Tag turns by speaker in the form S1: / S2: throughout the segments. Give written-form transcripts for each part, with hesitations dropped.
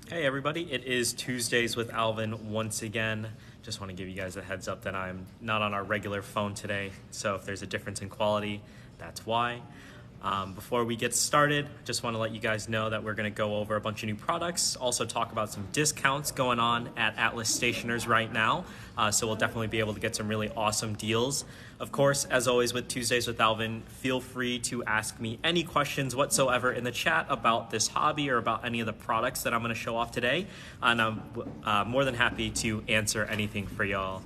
S1: Hey everybody, it is Tuesdays with Alvin once again. Just want to give you guys a heads up that I'm not on our regular phone today, so if there's a difference in quality, that's why. Before we get started, just want to let you guys know that we're going to go over a bunch of new products, also talk about some discounts going on at Atlas Stationers right now, so we'll definitely be able to get some really awesome deals. Of course, as always with Tuesdays with Alvin, feel free to ask me any questions whatsoever in the chat about this hobby or about any of the products that I'm going to show off today, and I'm more than happy to answer anything for y'all.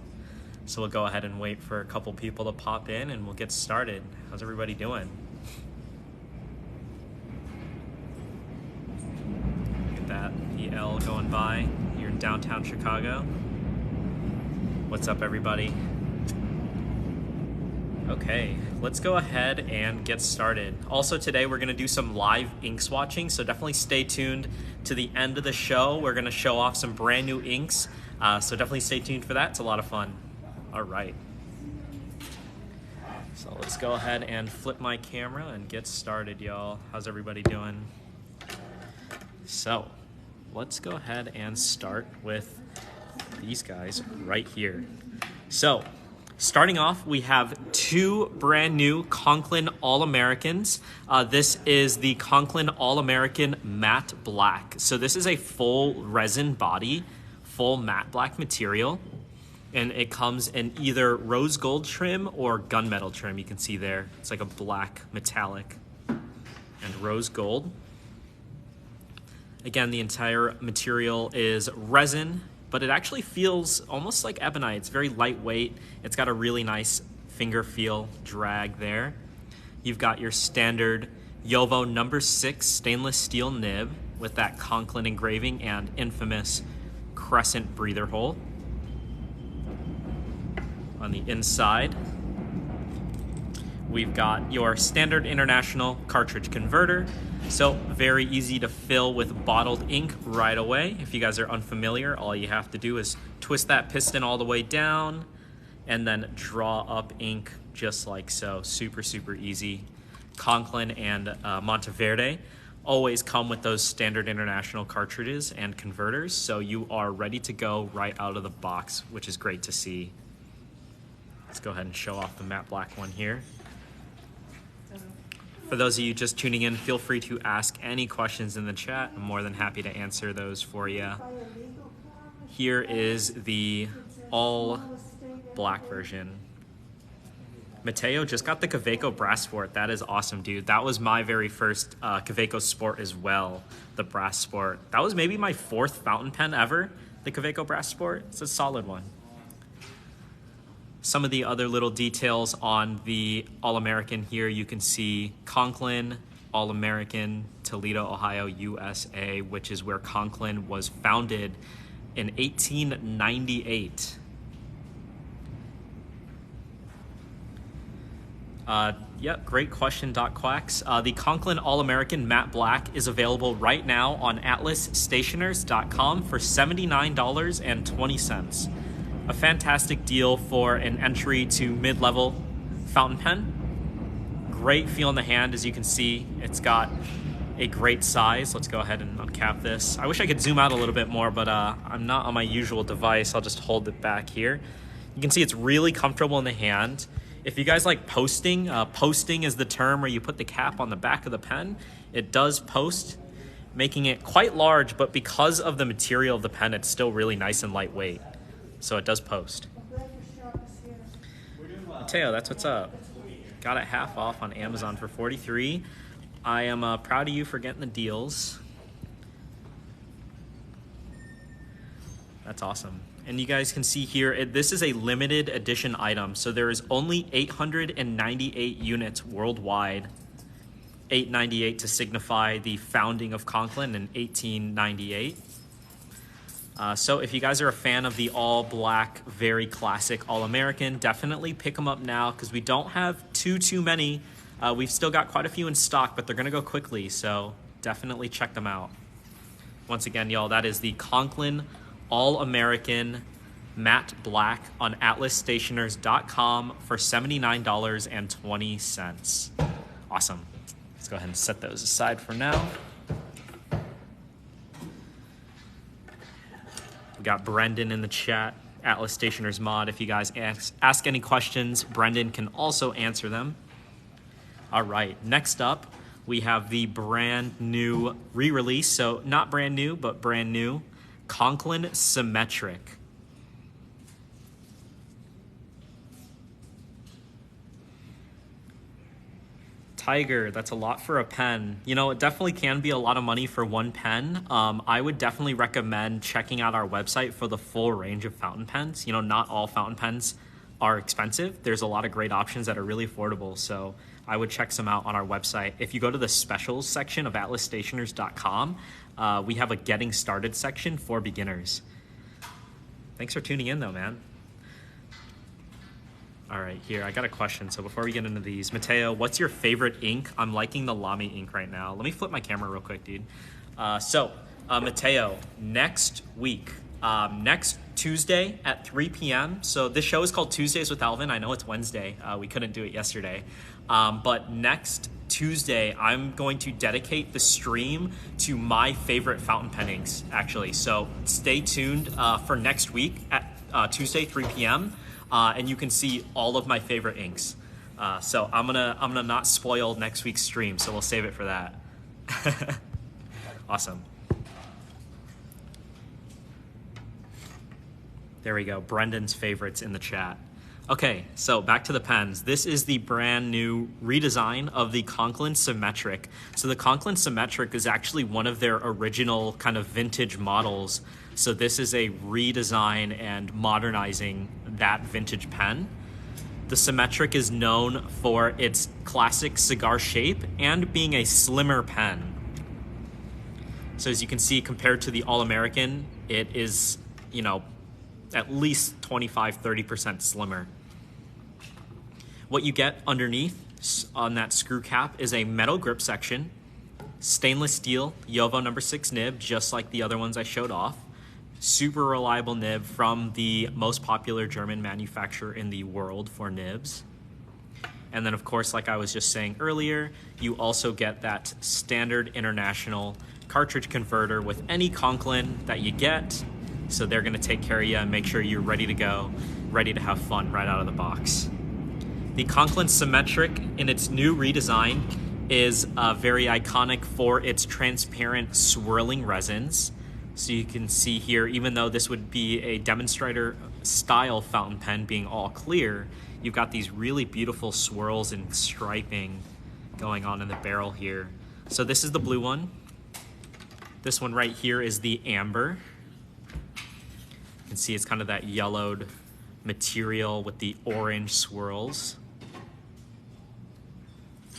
S1: So we'll go ahead and wait for a couple people to pop in and we'll get started. How's everybody doing? That EL going by here in downtown Chicago. What's up, everybody? Okay, let's go ahead and get started. Also today we're going to do some live ink swatching, so definitely stay tuned to the end of the show. We're going to show off some brand new inks, so definitely stay tuned for that. It's a lot of fun. All right. So let's go ahead and flip my camera and get started, y'all. How's everybody doing? So let's go ahead and start with these guys right here. So starting off, we have two brand new Conklin All-Americans. This is the Conklin All-American Matte Black. So this is a full resin body, full matte black material, and it comes in either rose gold trim or gunmetal trim. You can see there, it's like a black metallic and rose gold. Again, the entire material is resin, but it actually feels almost like ebonite. It's very lightweight. It's got a really nice finger feel drag there. You've got your standard Jowo number 6 stainless steel nib with that Conklin engraving and infamous crescent breather hole. On the inside, we've got your standard international cartridge converter. So very easy to fill with bottled ink right away. If you guys are unfamiliar, all you have to do is twist that piston all the way down and then draw up ink just like so. Super, super easy. Conklin and Monteverde always come with those standard international cartridges and converters, so you are ready to go right out of the box, which is great to see. Let's go ahead and show off the matte black one here. For those of you just tuning in, feel free to ask any questions in the chat. I'm more than happy to answer those for you. Here is the all black version. Mateo just got the Kaweco Brass Sport. That is awesome, dude. That was my very first Kaweco Sport as well, the Brass Sport. That was maybe my 4th fountain pen ever, the Kaweco Brass Sport. It's a solid one. Some of the other little details on the All-American here, you can see Conklin, All-American, Toledo, Ohio, USA, which is where Conklin was founded in 1898. Yep, great question, Doc Quacks. The Conklin All-American Matte Black is available right now on atlasstationers.com for $79.20. A fantastic deal for an entry to mid-level fountain pen. Great feel in the hand, as you can see. It's got a great size. Let's go ahead and uncap this. I wish I could zoom out a little bit more, but I'm not on my usual device. I'll just hold it back here. You can see it's really comfortable in the hand. If you guys like posting, posting is the term where you put the cap on the back of the pen. It does post, making it quite large, but because of the material of the pen, it's still really nice and lightweight. So it does post. Mateo, that's what's up. Got it half off on Amazon for $43. I am proud of you for getting the deals. That's awesome. And you guys can see here, this is a limited edition item. So there is only 898 units worldwide. 898 to signify the founding of Conklin in 1898. So if you guys are a fan of the all black, very classic All-American, definitely pick them up now because we don't have too many. We've still got quite a few in stock, but they're going to go quickly. So definitely check them out. Once again, y'all, that is the Conklin All-American Matte Black on atlasstationers.com for $79.20. Awesome. Let's go ahead and set those aside for now. We got Brendan in the chat, Atlas Stationers Mod. If you guys ask any questions, Brendan can also answer them. All right, next up, we have the brand new re-release. So not brand new, but brand new, Conklin Symetrik. Tiger, that's a lot for a pen. You know, it definitely can be a lot of money for one pen. I would definitely recommend checking out our website for the full range of fountain pens. You know, not all fountain pens are expensive. There's a lot of great options that are really affordable. So I would check some out on our website. If you go to the specials section of atlasstationers.com, we have a getting started section for beginners. Thanks for tuning in though, man. All right, here, I got a question. So before we get into these, Mateo, what's your favorite ink? I'm liking the Lamy ink right now. Let me flip my camera real quick, dude. Mateo, next week, next Tuesday at 3 p.m. So this show is called Tuesdays with Alvin. I know it's Wednesday. We couldn't do it yesterday. But next Tuesday, I'm going to dedicate the stream to my favorite fountain pen inks, actually. So stay tuned for next week at Tuesday, 3 p.m. And you can see all of my favorite inks. So I'm gonna not spoil next week's stream, so we'll save it for that. Awesome. There we go, Brendan's favorites in the chat. Okay, so back to the pens. This is the brand new redesign of the Conklin Symetrik. So the Conklin Symetrik is actually one of their original kind of vintage models. So this is a redesign and modernizing that vintage pen. The Symetrik is known for its classic cigar shape and being a slimmer pen. So as you can see, compared to the All-American, it is, you know, at least 25-30% slimmer. What you get underneath on that screw cap is a metal grip section, stainless steel Jowo No. 6 nib, just like the other ones I showed off. Super reliable nib from the most popular German manufacturer in the world for nibs. And then of course, like I was just saying earlier, you also get that standard international cartridge converter with any Conklin that you get. So they're gonna take care of you and make sure you're ready to go, ready to have fun right out of the box. The Conklin Symetrik in its new redesign is very iconic for its transparent swirling resins. So you can see here, even though this would be a demonstrator style fountain pen being all clear, you've got these really beautiful swirls and striping going on in the barrel here. So this is the blue one. This one right here is the amber. You can see it's kind of that yellowed material with the orange swirls.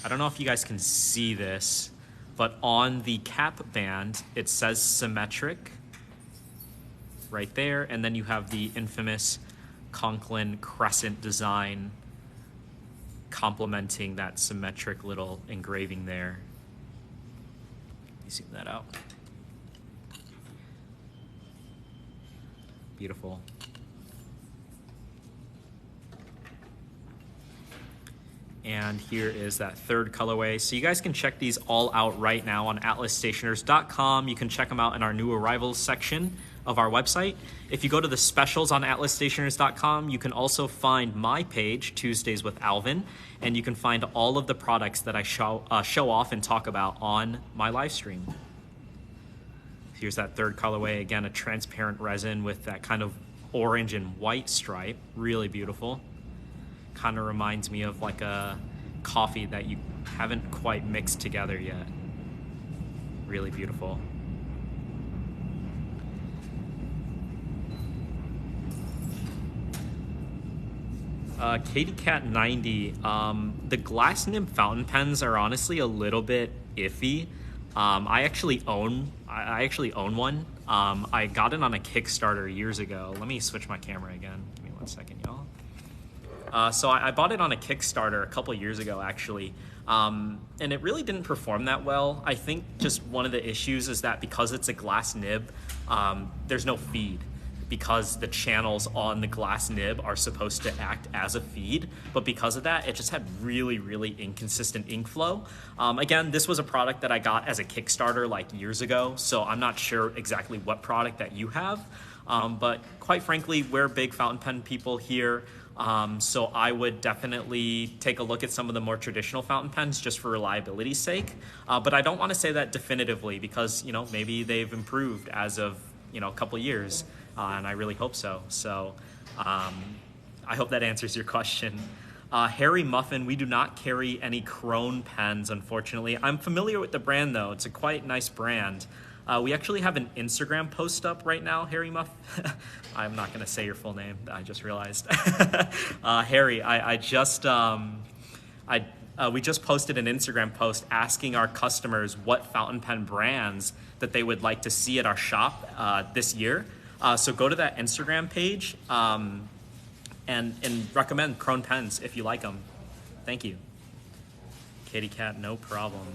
S1: I don't know if you guys can see this, but on the cap band, it says Symetrik right there, and then you have the infamous Conklin crescent design complementing that Symetrik little engraving there. Let me zoom that out. Beautiful. And here is that third colorway. So you guys can check these all out right now on atlasstationers.com. You can check them out in our new arrivals section of our website. If you go to the specials on atlasstationers.com, you can also find my page, Tuesdays with Alvin, and you can find all of the products that I show off and talk about on my live stream. Here's that third colorway, again, a transparent resin with that kind of orange and white stripe, really beautiful. Kind of reminds me of like a coffee that you haven't quite mixed together yet. Really beautiful. Katy Cat 90, the glass nib fountain pens are honestly a little bit iffy. I actually own one. I got it on a Kickstarter years ago. Let me switch my camera again. Give me 1 second, y'all. So I bought it on a Kickstarter a couple years ago, actually, and it really didn't perform that well. I think just one of the issues is that because it's a glass nib, there's no feed. because the channels on the glass nib are supposed to act as a feed, but because of that, it just had really, really inconsistent ink flow. Again, this was a product that I got as a Kickstarter like years ago, so I'm not sure exactly what product that you have, but quite frankly, we're big fountain pen people here. So I would definitely take a look at some of the more traditional fountain pens just for reliability's sake. But I don't want to say that definitively because, maybe they've improved as of, a couple years, and I really hope so. So I hope that answers your question. Harry Muffin, we do not carry any Crone pens, unfortunately. I'm familiar with the brand, though. It's a quite nice brand. We actually have an Instagram post up right now, Harry Muff. I'm not going to say your full name. I just realized. Harry, we just posted an Instagram post asking our customers what fountain pen brands that they would like to see at our shop this year. So go to that Instagram page and recommend Crone pens if you like them. Thank you. Kitty cat, no problem.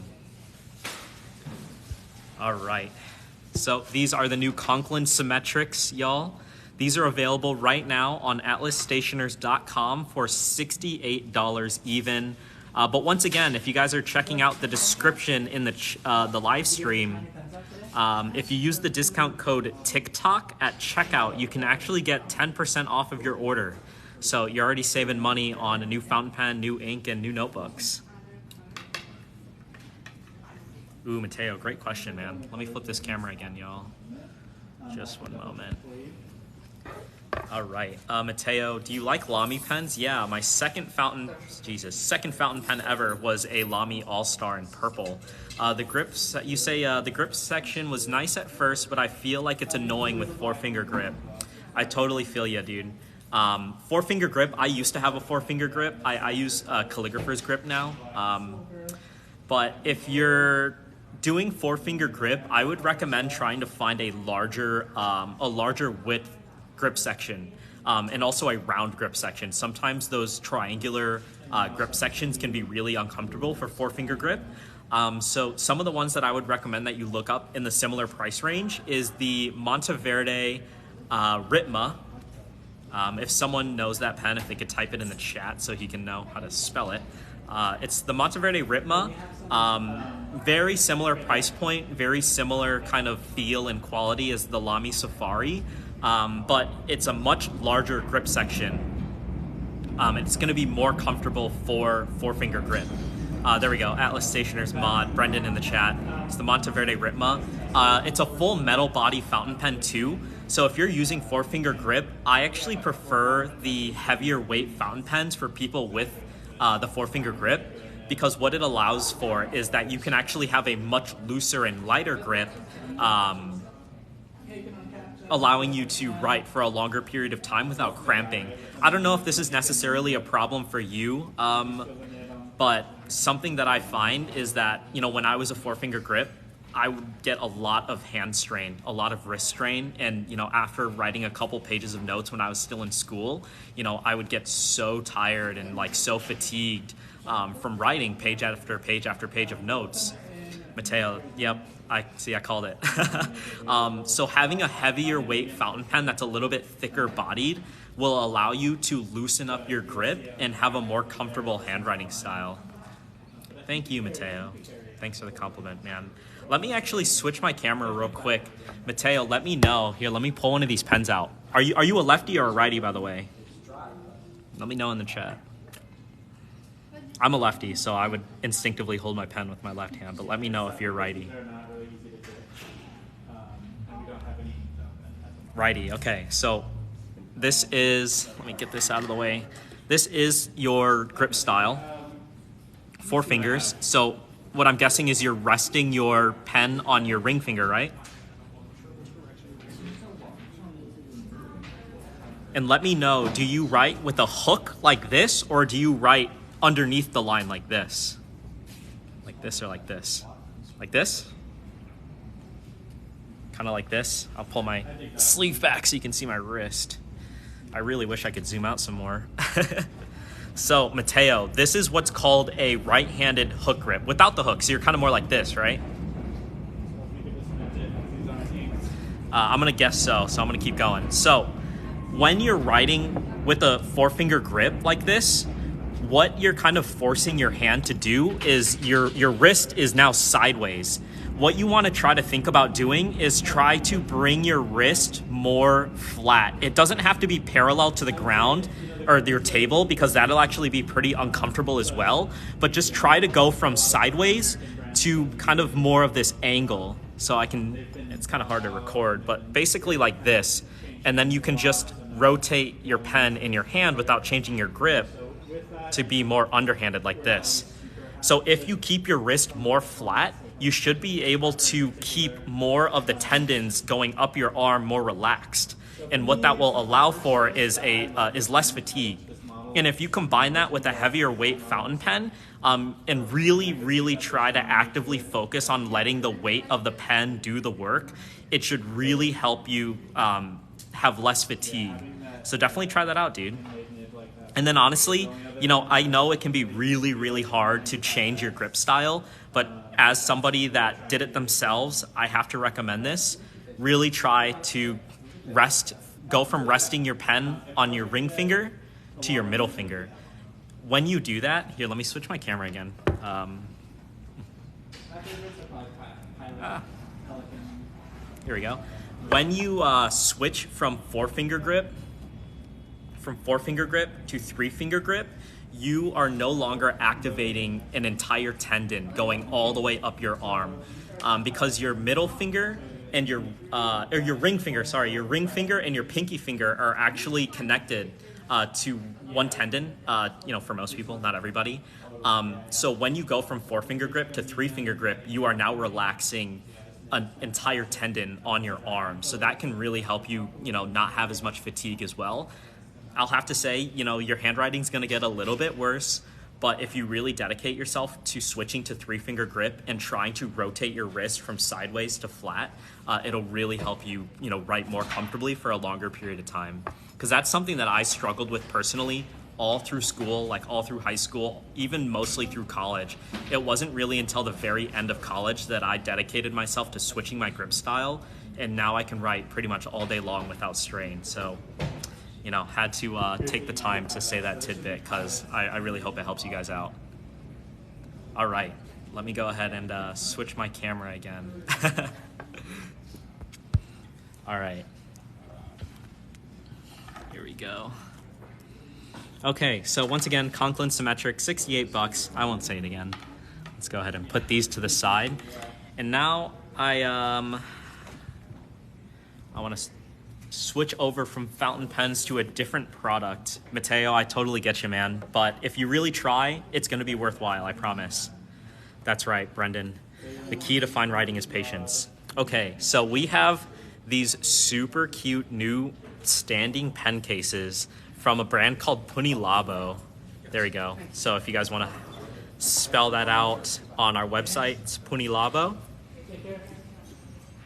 S1: All right, so these are the new Conklin Symetriks, y'all. These are available right now on atlasstationers.com for $68 even. But once again, if you guys are checking out the description in the live stream, if you use the discount code TikTok at checkout, you can actually get 10% off of your order. So you're already saving money on a new fountain pen, new ink, and new notebooks. Ooh, Mateo, great question, man. Let me flip this camera again, y'all. Just one moment. All right, Mateo, do you like Lamy pens? Yeah, my second fountain pen ever was a Lamy All-Star in purple. The grips, you say the grip section was nice at first, but I feel like it's annoying with four-finger grip. I totally feel ya, dude. Four-finger grip, I used to have a four-finger grip. I use calligrapher's grip now. But if you're doing four-finger grip, I would recommend trying to find a larger width grip section, and also a round grip section. Sometimes those triangular grip sections can be really uncomfortable for four-finger grip. So some of the ones that I would recommend that you look up in the similar price range is the Monteverde Ritma. If someone knows that pen, if they could type it in the chat so he can know how to spell it. It's the Monteverde Ritma. Very similar price point, very similar kind of feel and quality as the Lamy Safari, but it's a much larger grip section. It's going to be more comfortable for four-finger grip. There we go, Atlas Stationers mod, Brendan in the chat. It's the Monteverde Ritma. It's a full metal body fountain pen too, so if you're using four-finger grip, I actually prefer the heavier weight fountain pens for people with the four-finger grip, because what it allows for is that you can actually have a much looser and lighter grip, allowing you to write for a longer period of time without cramping. I don't know if this is necessarily a problem for you, but something that I find is that, when I was a four-finger grip, I would get a lot of hand strain, a lot of wrist strain, and after writing a couple pages of notes when I was still in school, I would get so tired and so fatigued from writing page after page after page of notes. Mateo, yep, I called it. So having a heavier weight fountain pen that's a little bit thicker bodied will allow you to loosen up your grip and have a more comfortable handwriting style. Thank you, Mateo. Thanks for the compliment, man. Let me actually switch my camera real quick. Mateo, let me know. Here, let me pull one of these pens out. Are you a lefty or a righty, by the way? Let me know in the chat. I'm a lefty, so I would instinctively hold my pen with my left hand, but let me know if you're righty. Righty, okay. So this is, let me get this out of the way. This is your grip style. 4 fingers. So what I'm guessing is you're resting your pen on your ring finger, right? And let me know, do you write with a hook like this, or do you write underneath the line like this? Like this or like this? Like this? Kind of like this. I'll pull my sleeve back so you can see my wrist. I really wish I could zoom out some more. So, Mateo, this is what's called a right-handed hook grip without the hook. So you're kind of more like this, right? I'm gonna guess so I'm gonna keep going. So when you're writing with a 4-finger grip like this, what you're kind of forcing your hand to do is your wrist is now sideways. What you want to try to think about doing is try to bring your wrist more flat. It doesn't have to be parallel to the ground or your table, because that'll actually be pretty uncomfortable as well. But just try to go from sideways to kind of more of this angle. So it's kind of hard to record, but basically like this. And then you can just rotate your pen in your hand without changing your grip to be more underhanded like this. So if you keep your wrist more flat, you should be able to keep more of the tendons going up your arm more relaxed. And what that will allow for is less fatigue. And if you combine that with a heavier weight fountain pen, and really try to actively focus on letting the weight of the pen do the work, it should really help you have less fatigue. So definitely try that out, dude. And then honestly, I know it can be really hard to change your grip style, but as somebody that did it themselves, I have to recommend this. Really try to go from resting your pen on your ring finger to your middle finger. When you do that, here, let me switch my camera again. Here we go. When you switch from 4-finger grip to 3-finger grip, you are no longer activating an entire tendon going all the way up your arm, because your middle finger and your ring finger and your pinky finger are actually connected to one tendon, for most people, not everybody. So when you go from 4-finger grip to 3-finger grip, you are now relaxing an entire tendon on your arm. So that can really help you, not have as much fatigue as well. I'll have to say, your handwriting's gonna get a little bit worse, but if you really dedicate yourself to switching to 3-finger grip and trying to rotate your wrist from sideways to flat, it'll really help you, write more comfortably for a longer period of time. Because that's something that I struggled with personally all through school, all through high school, even mostly through college. It wasn't really until the very end of college that I dedicated myself to switching my grip style, and now I can write pretty much all day long without strain. So, had to take the time to say that tidbit, because I really hope it helps you guys out. All right, let me go ahead and switch my camera again. All right. Here we go. Okay, so once again, Conklin Symetrik, $68. I won't say it again. Let's go ahead and put these to the side. And now I want to switch over from fountain pens to a different product. Mateo, I totally get you, man. But if you really try, it's going to be worthwhile, I promise. That's right, Brendan. The key to fine writing is patience. Okay, so we have these super cute new standing pen cases from a brand called PuniLabo. There we go. So if you guys want to spell that out on our website, it's PuniLabo.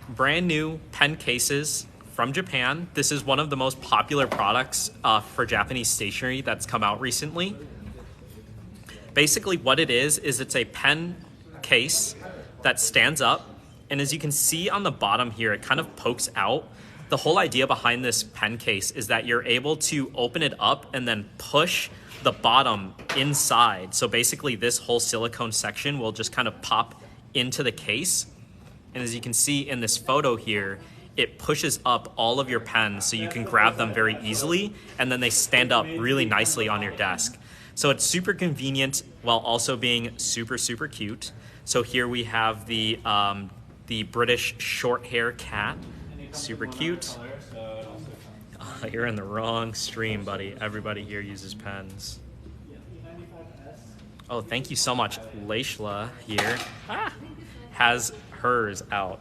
S1: Brand new pen cases from Japan. This is one of the most popular products for Japanese stationery that's come out recently. Basically what it is it's a pen case that stands up, and as you can see on the bottom here, it kind of pokes out. The whole idea behind this pen case is that you're able to open it up and then push the bottom inside. So basically this whole silicone section will just kind of pop into the case. And as you can see in this photo here, it pushes up all of your pens so you can grab them very easily, and then they stand up really nicely on your desk. So it's super convenient while also being super cute. So here we have the British short hair cat. Super cute. Oh, you're in the wrong stream, buddy. Everybody here uses pens. Oh, thank you so much. Leishla here has hers out.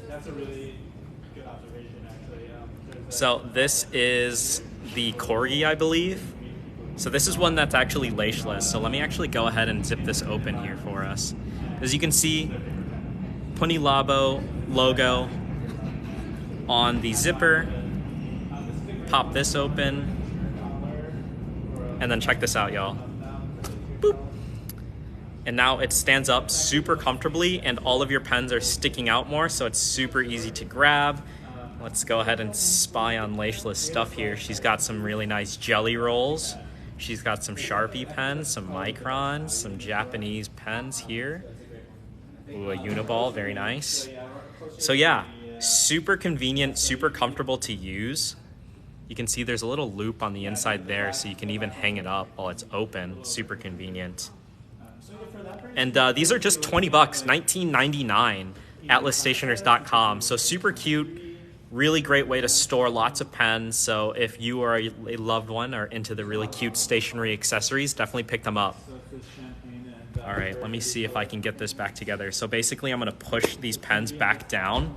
S2: That's a really good observation, actually.
S1: So this is the Corgi, I believe. So this is one that's actually Leishless. So let me actually go ahead and zip this open here for us. As you can see, PuniLabo logo on the zipper. Pop this open, and then check this out, y'all. Boop. And now it stands up super comfortably, and all of your pens are sticking out more, so it's super easy to grab. let's go ahead and spy on Laishla's stuff here. She's got some really nice jelly rolls. She's got some Sharpie pens, some Microns, some Japanese pens here. Ooh, a Uniball, very nice. So yeah, super convenient, super comfortable to use. You can see there's a little loop on the inside there, so you can even hang it up while it's open. Super convenient. And these are just 20 bucks, $19.99 at liststationers.com. So super cute, really great way to store lots of pens. So if you are a loved one or into the really cute stationery accessories, definitely pick them up. All right, let me see if I can get this back together. So basically I'm gonna push these pens back down,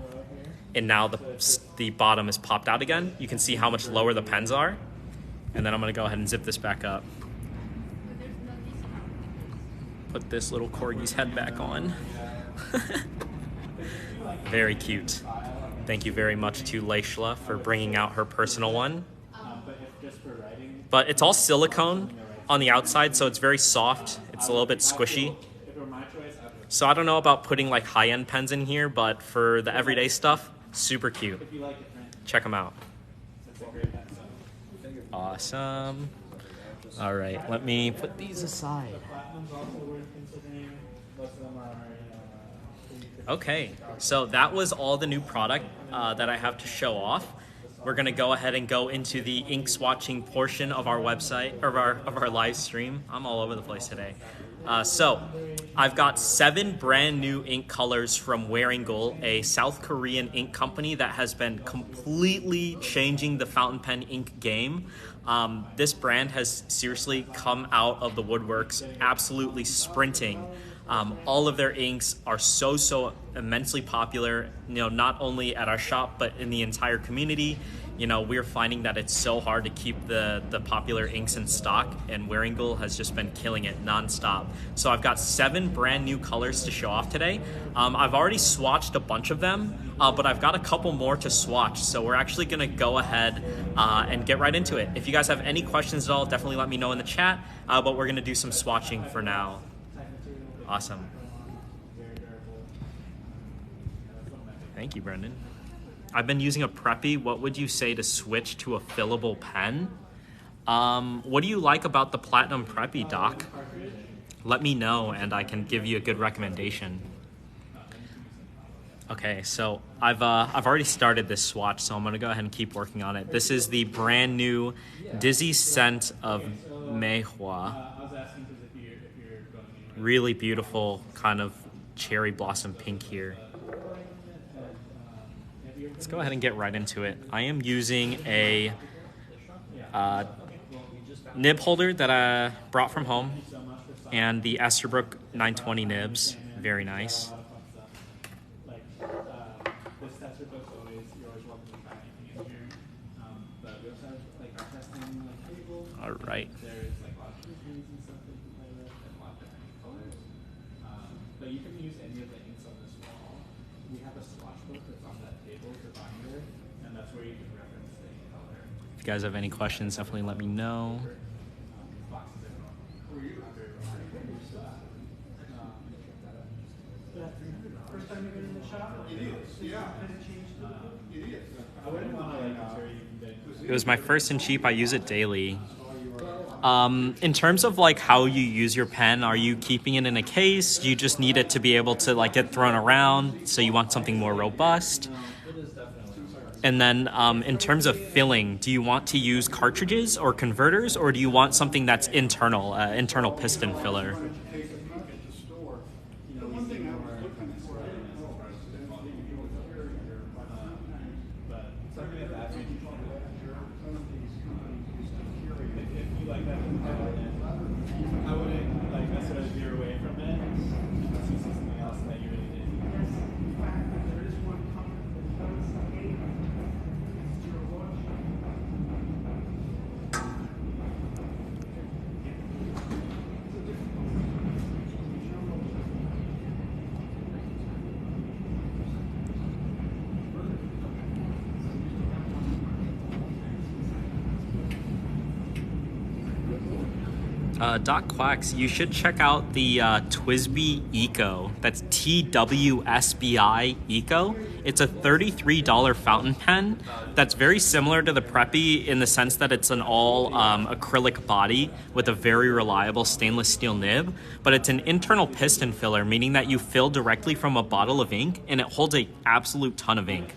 S1: and now the bottom is popped out again. You can see how much lower the pens are. And then I'm gonna go ahead and zip this back up. Put this little corgi's head back on. Very cute. Thank you very much to Laishla for bringing out her personal one. But it's all silicone on the outside, so it's very soft. It's a little bit squishy. So I don't know about putting like high-end pens in here, but for the everyday stuff, super cute. Check them out. Awesome. All right, let me put these aside. Okay, so that was all the new product that I have to show off. We're gonna go ahead and go into the ink swatching portion of our website, of our live stream. I'm all over the place today. So I've got 7 brand new ink colors from Wearingeul, a South Korean ink company that has been completely changing the fountain pen ink game. This brand has seriously come out of the woodworks, absolutely sprinting. All of their inks are so immensely popular, not only at our shop, but in the entire community. We're finding that it's so hard to keep the popular inks in stock, and Wearingeul has just been killing it nonstop. So I've got 7 brand new colors to show off today. I've already swatched a bunch of them, but I've got a couple more to swatch. So we're actually gonna go ahead and get right into it. If you guys have any questions at all, definitely let me know in the chat, but we're gonna do some swatching for now. Awesome. Thank you, Brendan. I've been using a Preppy. What would you say to switch to a fillable pen? What do you like about the Platinum Preppy, Doc? Let me know and I can give you a good recommendation. Okay, so I've already started this swatch, so I'm gonna go ahead and keep working on it. This is the brand new Dizzy Scent of Meihua. Really beautiful kind of cherry blossom pink here. Let's go ahead and get right into it. I am using a nib holder that I brought from home and the Esterbrook 920 nibs. Very nice. All right.
S2: But you can use any of the inks on this wall. We have a swatch book that's on that table to binder, and that's where you can reference the ink color.
S1: If you guys have any questions, definitely let me know.
S2: First time you've been in the shop? It is, yeah. It is. I wouldn't want to
S1: It was my first and cheap. I use it daily. In terms of like how you use your pen, are you keeping it in a case? Do you just need it to be able to like get thrown around? So you want something more robust? And then in terms of filling, do you want to use cartridges or converters, or do you want something that's internal, internal piston filler? Doc Quacks, you should check out the TWSBI Eco. That's TWSBI Eco. It's a $33 fountain pen that's very similar to the Preppy in the sense that it's an all acrylic body with a very reliable stainless steel nib, but it's an internal piston filler, meaning that you fill directly from a bottle of ink and it holds an absolute ton of ink.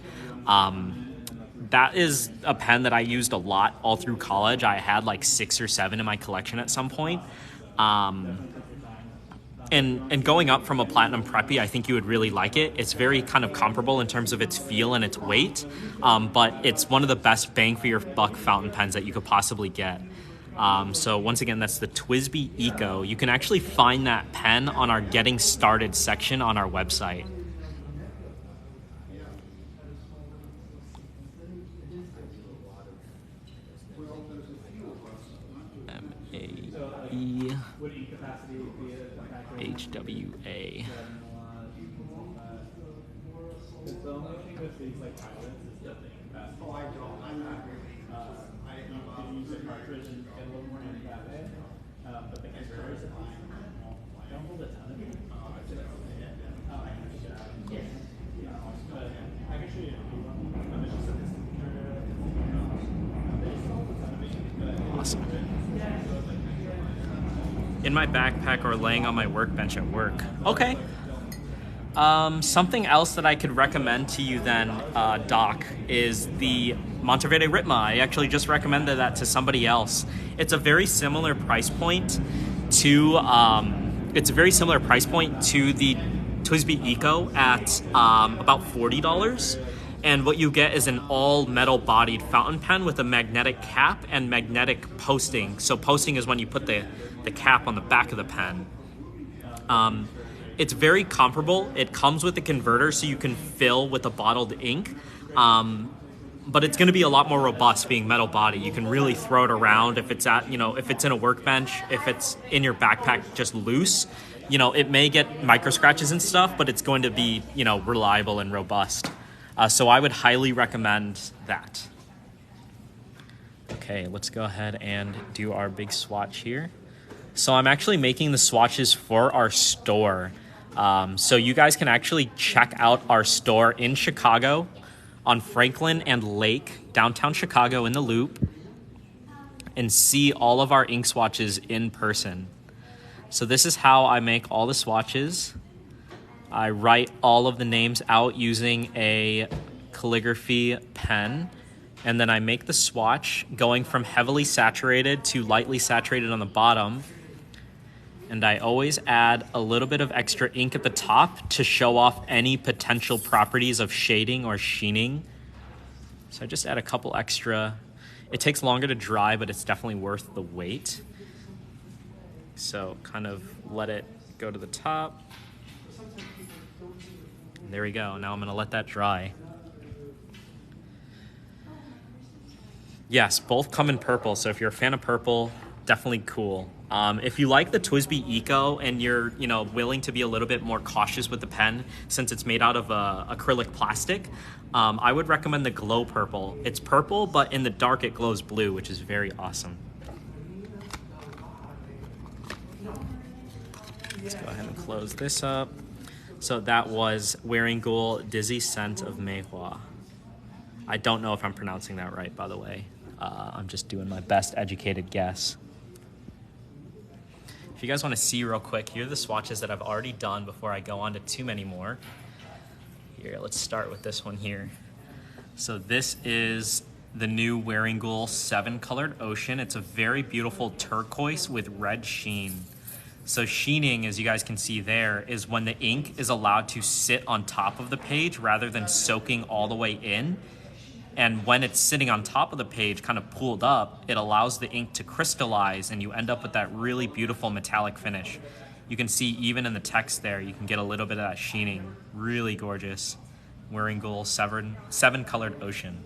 S1: That is a pen that I used a lot all through college. I had like 6 or 7 in my collection at some point. And going up from a Platinum Preppy, I think you would really like it. It's very kind of comparable in terms of its feel and its weight, but it's one of the best bang for your buck fountain pens that you could possibly get. So once again, that's the TWSBI Eco. You can actually find that pen on our Getting Started section on our website. HWA.
S2: The only thing with these like pilots is that the ink capacity. Oh, I don't. You can use a cartridge and get a little more ink that way, but the converters are fine. Don't hold a ton of it. I can take it out. But I can show you a new one. It's just a converter. They just hold a ton of ink, but
S1: Awesome. In my backpack or laying on my workbench at work. Okay. Something else that I could recommend to you then, Doc, is the Monteverde Ritma. I actually just recommended that to somebody else. It's a very similar price point to the TWSBI Eco at about $40. And what you get is an all metal bodied fountain pen with a magnetic cap and magnetic posting. So posting is when you put the cap on the back of the pen. It's very comparable. It comes with a converter so you can fill with a bottled ink. But it's going to be a lot more robust being metal body. You can really throw it around if it's if it's in a workbench, if it's in your backpack just loose. It may get micro scratches and stuff, but it's going to be, reliable and robust. So I would highly recommend that. Okay, let's go ahead and do our big swatch here. So I'm actually making the swatches for our store. So you guys can actually check out our store in Chicago on Franklin and Lake, downtown Chicago in the Loop, and see all of our ink swatches in person. So this is how I make all the swatches. I write all of the names out using a calligraphy pen, and then I make the swatch going from heavily saturated to lightly saturated on the bottom. And I always add a little bit of extra ink at the top to show off any potential properties of shading or sheening. So I just add a couple extra. It takes longer to dry, but it's definitely worth the wait. So kind of let it go to the top. And there we go. Now I'm going to let that dry. Yes, both come in purple. So if you're a fan of purple, definitely cool. If you like the TWSBI Eco and you're willing to be a little bit more cautious with the pen since it's made out of acrylic plastic, I would recommend the Glow Purple. It's purple, but in the dark it glows blue, which is very awesome. Let's go ahead and close this up. So that was Wearingeul Dizzy Scent of Meihua. I don't know if I'm pronouncing that right, by the way. I'm just doing my best educated guess. If you guys want to see real quick, here are the swatches that I've already done before I go on to too many more. Here, let's start with this one here. So this is the new Wearingeul 7-colored Ocean. It's a very beautiful turquoise with red sheen. So sheening, as you guys can see there, is when the ink is allowed to sit on top of the page rather than soaking all the way in. And when it's sitting on top of the page, kind of pulled up, it allows the ink to crystallize and you end up with that really beautiful metallic finish. You can see even in the text there, you can get a little bit of that sheening. Really gorgeous. Wearingeul 7-colored Ocean.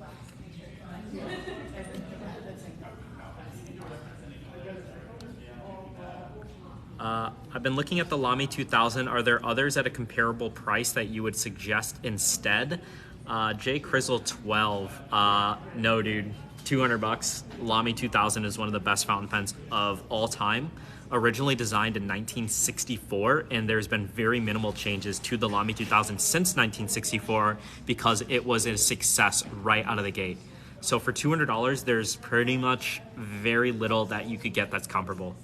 S1: I've been looking at the Lamy 2000. Are there others at a comparable price that you would suggest instead? J. Crizzle 12. No, dude. $200. Lamy 2000 is one of the best fountain pens of all time. originally designed in 1964, and there's been very minimal changes to the Lamy 2000 since 1964 because it was a success right out of the gate. So for $200, there's pretty much very little that you could get that's comparable.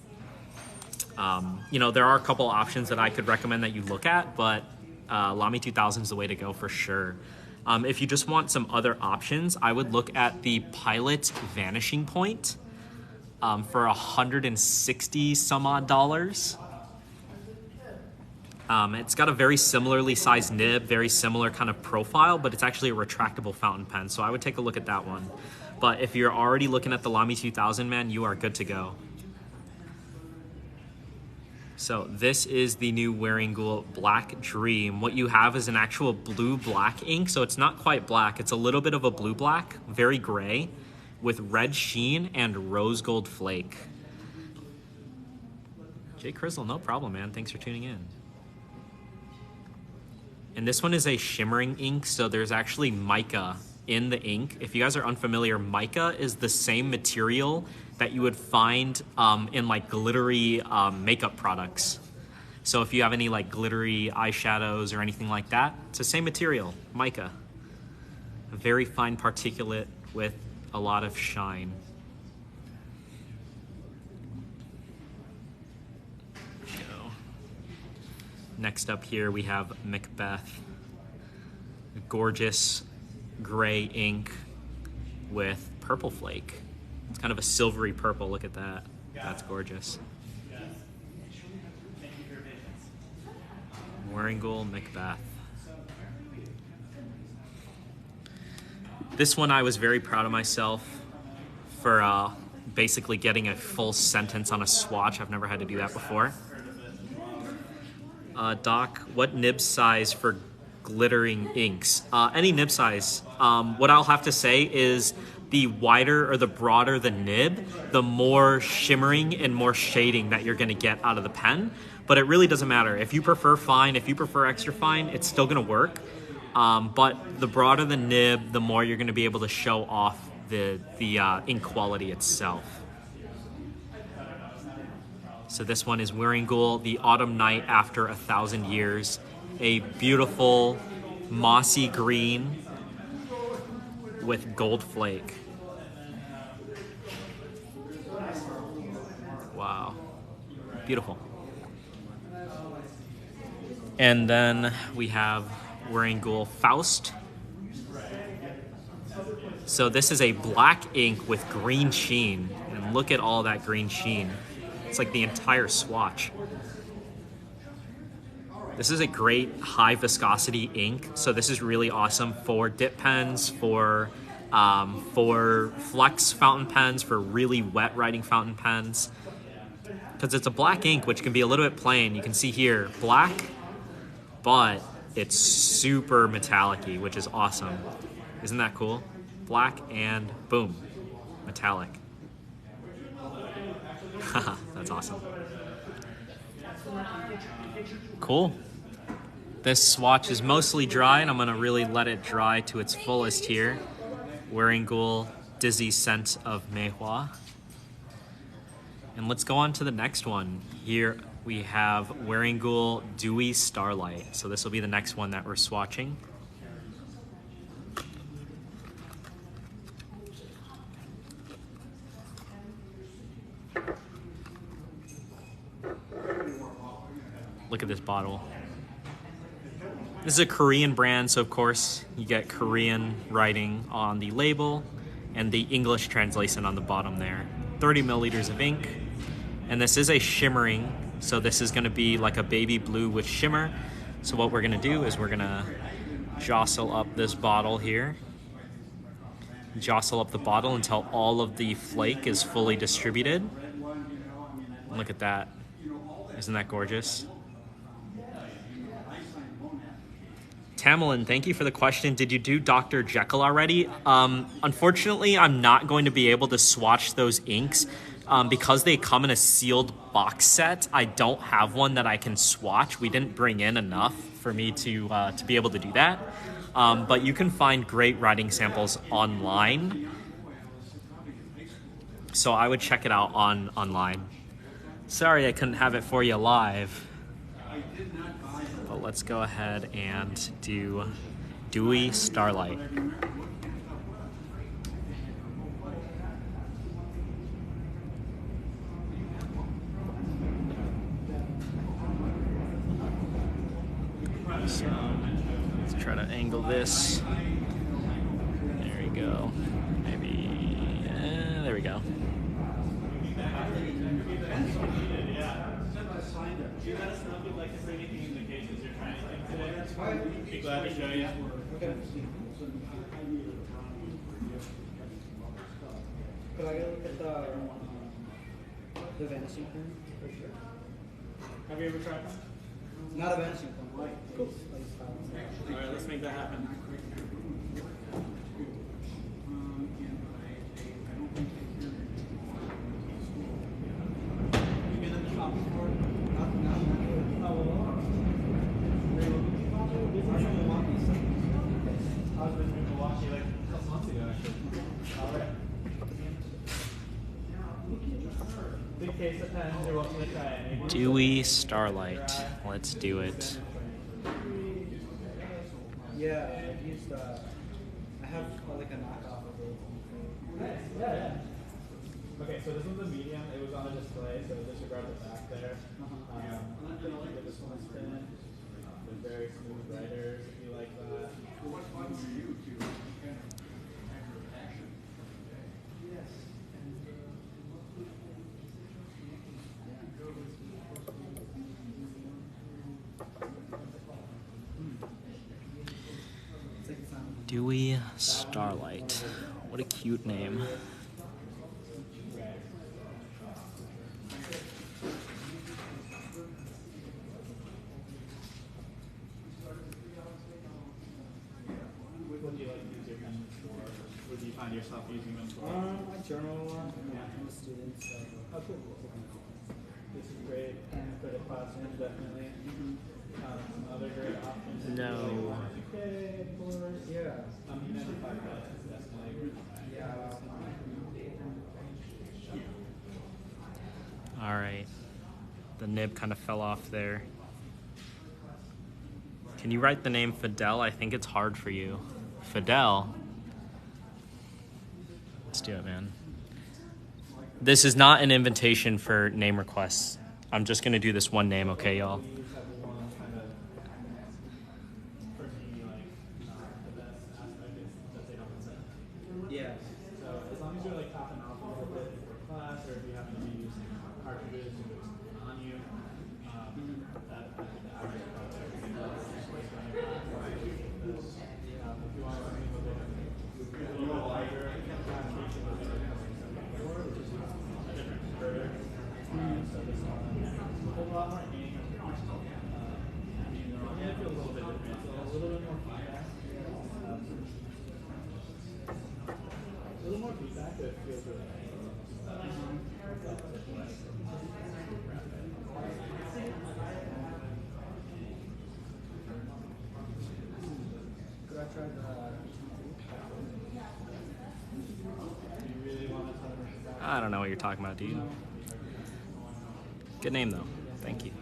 S1: You know, there are a couple options that I could recommend that you look at, but Lamy 2000 is the way to go for sure. If you just want some other options, I would look at the Pilot Vanishing Point for $160 some odd dollars. It's got a very similarly sized nib, very similar kind of profile, but it's actually a retractable fountain pen, so I would take a look at that one. But if you're already looking at the Lamy 2000, man, you are good to go. So this is the new Wearingeul Black Dream. What you have is an actual blue-black ink, so it's not quite black. It's a little bit of a blue-black, very gray, with red sheen and rose gold flake. Jay Crizzle, no problem, man. Thanks for tuning in. And this one is a shimmering ink, so there's actually mica in the ink. If you guys are unfamiliar, mica is the same material that you would find in like glittery makeup products. So if you have any like glittery eyeshadows or anything like that, it's the same material, mica. A very fine particulate with a lot of shine. Next up here we have Macbeth. Gorgeous gray ink with purple flake. It's kind of a silvery purple, look at that. That's gorgeous. Wearingeul Macbeth. This one I was very proud of myself for basically getting a full sentence on a swatch. I've never had to do that before. Doc, what nib size for glittering inks? Any nib size. What I'll have to say is the wider or the broader the nib, the more shimmering and more shading that you're gonna get out of the pen. But it really doesn't matter. If you prefer fine, if you prefer extra fine, it's still gonna work. But the broader the nib, the more you're gonna be able to show off the ink quality itself. So this one is Wearingeul, The Autumn Night After 1,000 Years. A beautiful mossy green with gold flake. Wow, beautiful. And then we have Wearingeul Faust. So this is a black ink with green sheen, and look at all that green sheen. It's like the entire swatch. This is a great high viscosity ink, so this is really awesome for dip pens, for flex fountain pens, for really wet writing fountain pens. Because it's a black ink, which can be a little bit plain. You can see here, black, but it's super metallic-y, which is awesome. Isn't that cool? Black and boom, metallic. Haha, that's awesome. Cool. This swatch is mostly dry, and I'm gonna really let it dry to its fullest here. Wearingeul Dizzy Scent of Mehua. And let's go on to the next one. Here we have Wearingeul Dewy Starlight. So this will be the next one that we're swatching. Look at this bottle. This is a Korean brand, so of course you get Korean writing on the label and the English translation on the bottom there. 30 milliliters of ink. And this is a shimmering, so this is gonna be like a baby blue with shimmer. So what we're gonna do is we're gonna jostle up this bottle here. Jostle up the bottle until all of the flake is fully distributed. Look at that. Isn't that gorgeous? Tamerlan, thank you for the question. Did you do Dr. Jekyll already? Unfortunately, I'm not going to be able to swatch those inks because they come in a sealed box set. I don't have one that I can swatch. We didn't bring in enough for me to be able to do that. But you can find great writing samples online. So I would check it out online. Sorry I couldn't have it for you live. But let's go ahead and do Dewy Starlight. So let's try to angle this. There we go. Maybe, there we go.
S2: Be glad to show you. Okay.
S3: Could I go look at the vanishing point? For sure.
S2: Have you ever tried one?
S3: Not a vanishing point. Cool.
S2: Alright, let's make that happen. You been in the shop before?
S3: Not
S2: I was in Milwaukee like a couple months ago, actually. Alright. Big case of pens, you're welcome to try it.
S1: Dewy Starlight. Let's do it.
S3: Yeah, I've used I have like a knockoff of it.
S2: Yeah. Okay, so this one's a medium. It was on a display, so disregard the back there. Give this one a spin. They're very smooth writers, if you like that. What's fun for you to have your passion? Yes.
S1: Dewy Starlight. What a cute name.
S2: What do you like to use your pens for? What do you find yourself using them for?
S3: I journal a lot. I'm a student, so.
S2: Oh, cool. This is great pen for the classroom, definitely. Some other great options.
S1: No.
S2: Okay, of course.
S3: Yeah.
S2: Magnified pen is definitely.
S3: Yeah.
S1: All right. The nib kind of fell off there. Can you write the name Fidel? I think it's hard for you. Fidel. Let's do it, man. This is not an invitation for name requests. I'm just going to do this one name, okay, y'all?
S3: Yeah.
S2: So as long as you're like topping off a little bit before class, or if you happen to be using cartridges and there's something on you, that the average project is going to be if you want something a little bit lighter, application will be before, which is a different converter. So this one has a lot more ink. And it feels a little bit different. So a little bit more feedback. A little more feedback, but it feels really nice.
S3: Could I try the?
S2: Do you really want to tell me about
S1: I don't know what you're talking about, dude. Good name, though. Thank you.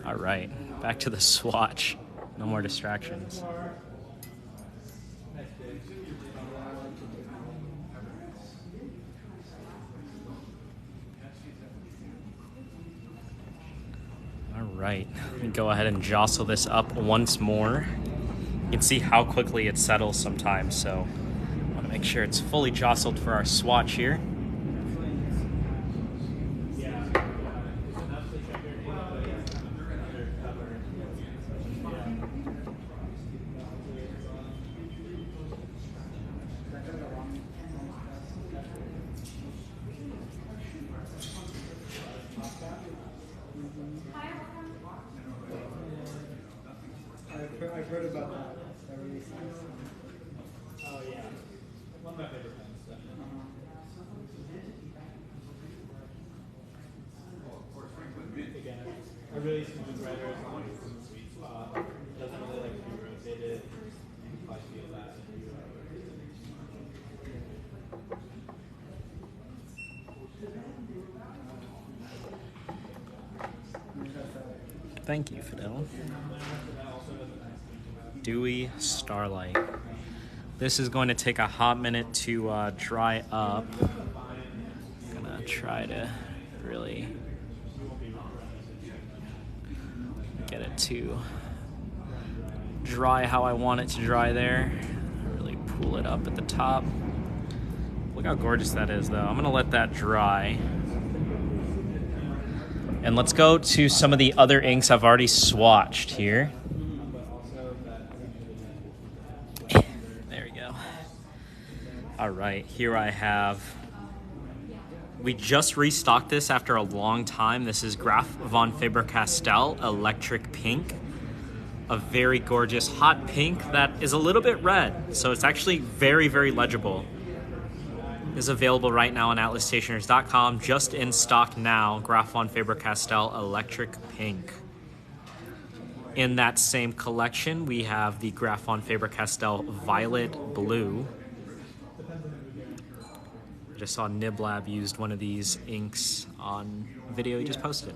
S1: All right. Back to the swatch. No more distractions. All right. Let me go ahead and jostle this up once more. You can see how quickly it settles sometimes, so I want to make sure it's fully jostled for our swatch here.
S3: I've heard about that. That really sounds.
S2: Oh yeah, one of my favorite pens. Again, a really smooth writer as long as it's in the sweet spot. Doesn't really like to be rotated. You can probably feel that if you
S1: Thank you, Fidel. Dewy Starlight. This is going to take a hot minute to dry up. I'm gonna try to really get it to dry how I want it to dry there. Really pull it up at the top. Look how gorgeous that is, though. I'm gonna let that dry. And let's go to some of the other inks I've already swatched here. There we go. All right, here I have, we just restocked this after a long time. This is Graf von Faber-Castell Electric Pink. A very gorgeous hot pink that is a little bit red. So it's actually very, very legible. Is available right now on atlasstationers.com, just in stock now. Graf von Faber-Castell Electric Pink. In that same collection, we have the Graf von Faber-Castell Violet Blue. I just saw Niblab used one of these inks on video he just posted.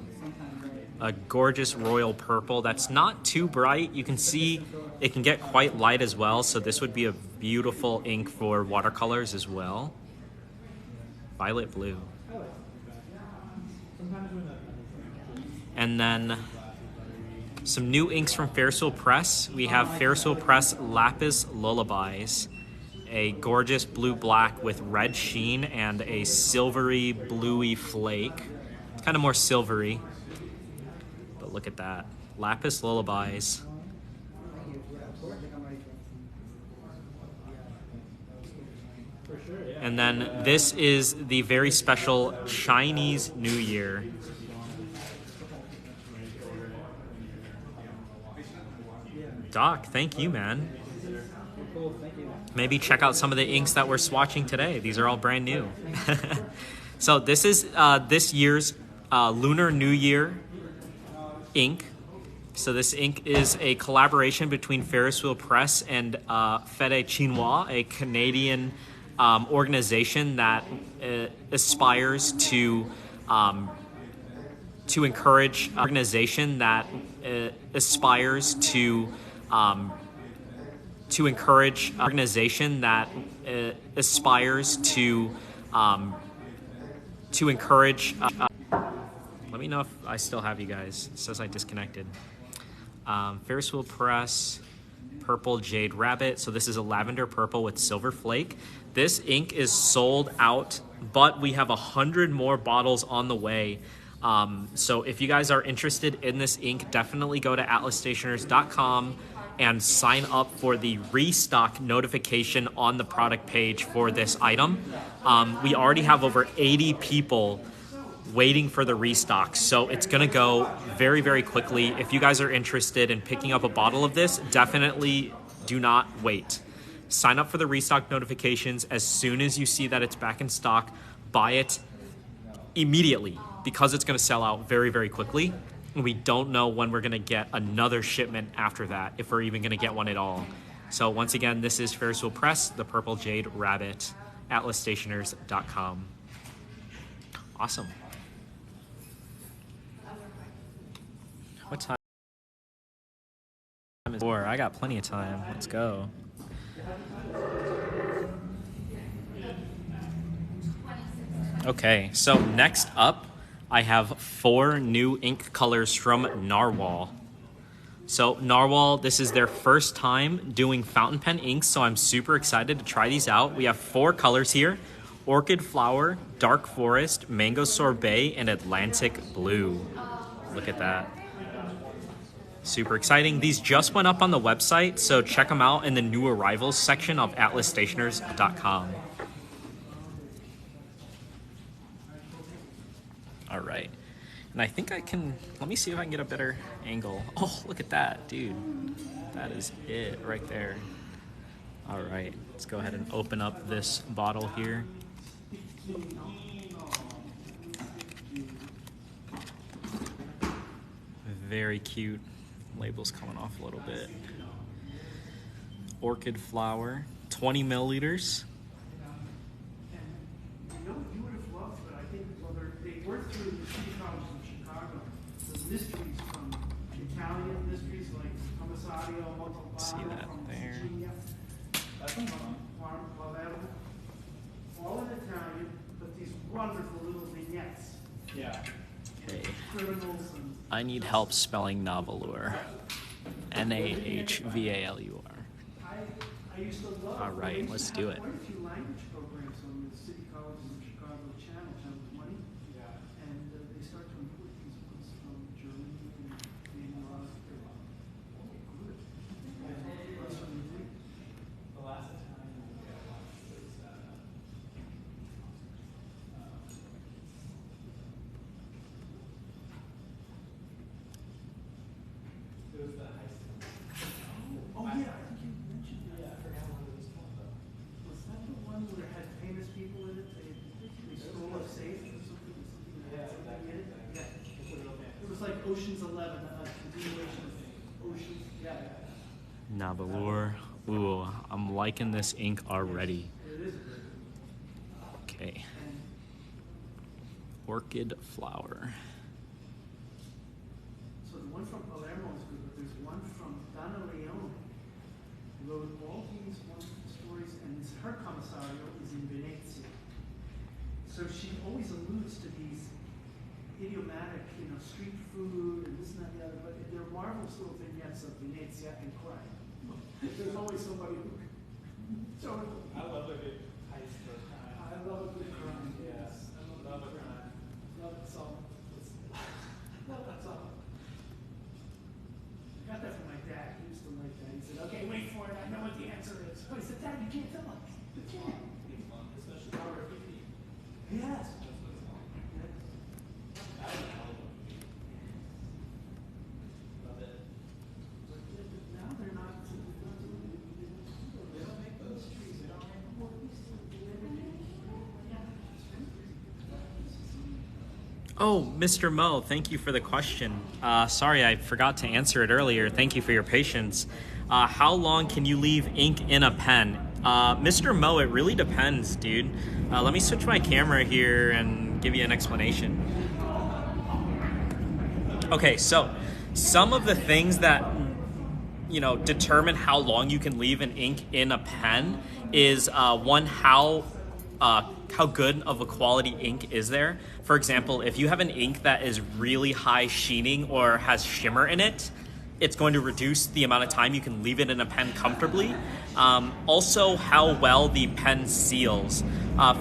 S1: A gorgeous royal purple that's not too bright. You can see it can get quite light as well, so this would be a beautiful ink for watercolors as well. Violet blue. And then some new inks from Ferris Wheel Press. We have Ferris Wheel Press Lapis Lullabies, a gorgeous blue-black with red sheen and a silvery bluey flake. It's kind of more silvery, but look at that. Lapis Lullabies. And then this is the very special Chinese New Year. Doc, thank you, man. Maybe check out some of the inks that we're swatching today. These are all brand new. So this is this year's Lunar New Year ink. So this ink is a collaboration between Ferris Wheel Press and Fede Chinois, a Canadian organization that aspires to encourage let me know if I still have you guys. It says I disconnected. Ferris Wheel Press, Purple Jade Rabbit. So this is a lavender purple with silver flake. This ink is sold out, but we have 100 more bottles on the way. So if you guys are interested in this ink, definitely go to atlasstationers.com and sign up for the restock notification on the product page for this item. We already have over 80 people waiting for the restock, so it's gonna go very, very quickly. If you guys are interested in picking up a bottle of this, definitely do not wait. Sign up for the restock notifications. As soon as you see that it's back in stock, buy it immediately, because it's gonna sell out very, very quickly. And we don't know when we're gonna get another shipment after that, if we're even gonna get one at all. So once again, this is Ferris Wheel Press, the Purple Jade Rabbit, atlasstationers.com. Awesome. What time is it? I got plenty of time. Let's go. Okay, so next up, I have 4 new ink colors from Narwhal. So Narwhal, this is their first time doing fountain pen inks, so I'm super excited to try these out. We have 4 colors here: Orchid Flower, Dark Forest, Mango Sorbet, and Atlantic Blue. Look at that. Super exciting. These just went up on the website, so check them out in the new arrivals section of atlasstationers.com. All right. And I think I can, let me see if I can get a better angle. Oh, look at that, dude. That is it right there. All right, let's go ahead and open up this bottle here. Very cute. Label's coming off a little bit. Orchid Flower, 20 milliliters.
S4: You would have loved it. I think they worked through the city college in Chicago. The mysteries from
S1: See that there.
S4: All in Italian, but these wonderful little vignettes.
S2: Yeah.
S1: Okay.
S4: Criminals and
S1: I need help spelling Navalur. Nahvalur.
S4: I used to love.
S1: All right, let's do it.
S4: Quite a few language programs on the City Colleges of Chicago Channel 20.
S2: Yeah.
S4: And they start to import these ones from Germany and the good.
S2: The last time I watched was it was the high school.
S4: Oh yeah, I think you mentioned that.
S2: Yeah, I forgot what it was called though.
S4: Was that the one where it had famous people in it? They stole a safe or something?
S2: Yeah,
S4: Something in it?
S2: exactly.
S4: Yeah. It was like Ocean's 11, a continuation of Ocean's. Yeah.
S1: Navalur. Ooh, I'm liking this ink already.
S4: It is a very good.
S1: Okay.
S4: And
S1: Orchid flower.
S4: so the one from Palermo is good, but there's one from Donna Leone, who wrote all these wonderful stories, and her commissario is in Venezia. So she always alludes to these idiomatic, street food and this and that and the other, but they're marvelous little vignettes of Venezia and crime. There's always somebody who
S2: I love a good heist or crime.
S4: I love a good crime,
S2: Yeah.
S4: yes. I
S2: Love a crime.
S4: Love that song. Love that song. I got that from my dad. He used to like that. He said, okay, wait for it. I know what the answer is. I said, Dad, you can't tell us. You can't.
S2: Especially power of 50.
S4: Yes.
S2: That's what it's called.
S4: Yes.
S2: I don't know. Love it.
S4: Now they're not.
S2: They don't make those trees. They don't make them.
S1: Oh, Mr. Mo, thank you for the question. Sorry, I forgot to answer it earlier. Thank you for your patience. How long can you leave ink in a pen? Mr. Mo, it really depends, dude. Let me switch my camera here and give you an explanation. Okay, so some of the things that determine how long you can leave an ink in a pen is one, how good of a quality ink is there. For example, if you have an ink that is really high sheening or has shimmer in it, it's going to reduce the amount of time you can leave it in a pen comfortably. Also, how well the pen seals.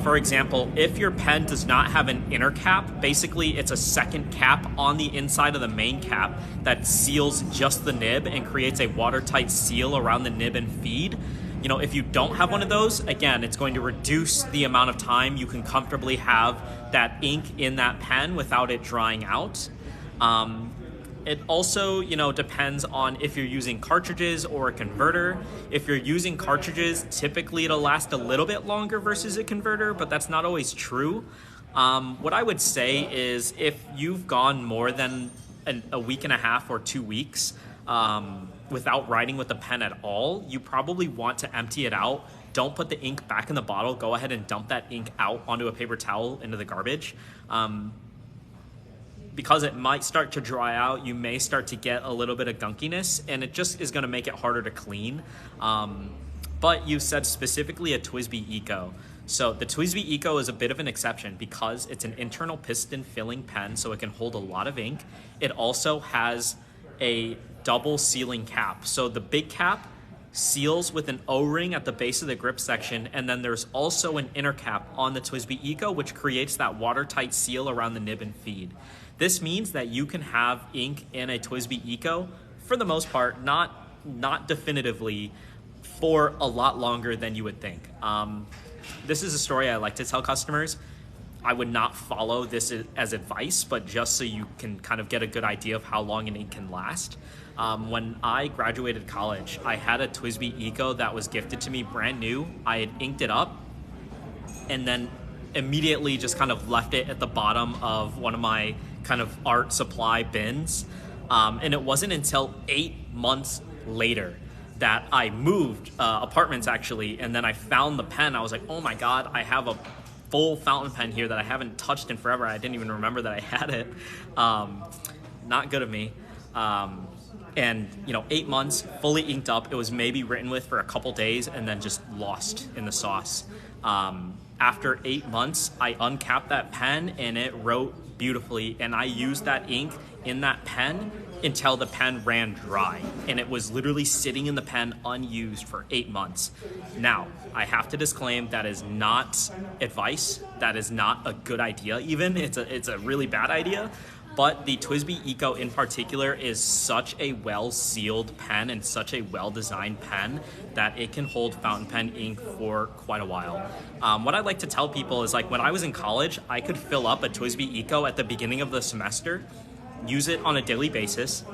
S1: For example, if your pen does not have an inner cap, basically it's a second cap on the inside of the main cap that seals just the nib and creates a watertight seal around the nib and feed. If you don't have one of those, again, it's going to reduce the amount of time you can comfortably have that ink in that pen without it drying out. It also, depends on if you're using cartridges or a converter. If you're using cartridges, typically it'll last a little bit longer versus a converter, but that's not always true. What I would say is if you've gone more than a week and a half or 2 weeks, without writing with the pen at all, you probably want to empty it out. Don't put the ink back in the bottle. Go ahead and dump that ink out onto a paper towel into the garbage. Because it might start to dry out, you may start to get a little bit of gunkiness, and it just is going to make it harder to clean. But you said specifically a TWSBI Eco. So the TWSBI Eco is a bit of an exception because it's an internal piston filling pen, so it can hold a lot of ink. It also has a double sealing cap. So the big cap seals with an O-ring at the base of the grip section, and then there's also an inner cap on the TWSBI Eco, which creates that watertight seal around the nib and feed. This means that you can have ink in a TWSBI Eco, for the most part, not definitively, for a lot longer than you would think. This is a story I like to tell customers. I would not follow this as advice, but just so you can kind of get a good idea of how long an ink can last. When I graduated college, I had a TWSBI Eco that was gifted to me brand new. I had inked it up and then immediately just kind of left it at the bottom of one of my kind of art supply bins. And it wasn't until 8 months later that I moved apartments actually, and then I found the pen. I was like, oh my God, I have a full fountain pen here that I haven't touched in forever. I didn't even remember that I had it. Not good of me. And, 8 months, fully inked up. It was maybe written with for a couple days and then just lost in the sauce. After 8 months, I uncapped that pen and it wrote beautifully. And I used that ink in that pen until the pen ran dry. And it was literally sitting in the pen unused for 8 months. Now, I have to disclaim that is not advice. That is not a good idea even. It's a really bad idea. But the TWSBI Eco in particular is such a well-sealed pen and such a well-designed pen that it can hold fountain pen ink for quite a while. What I like to tell people is, like, when I was in college, I could fill up a TWSBI Eco at the beginning of the semester, use it on a daily basis.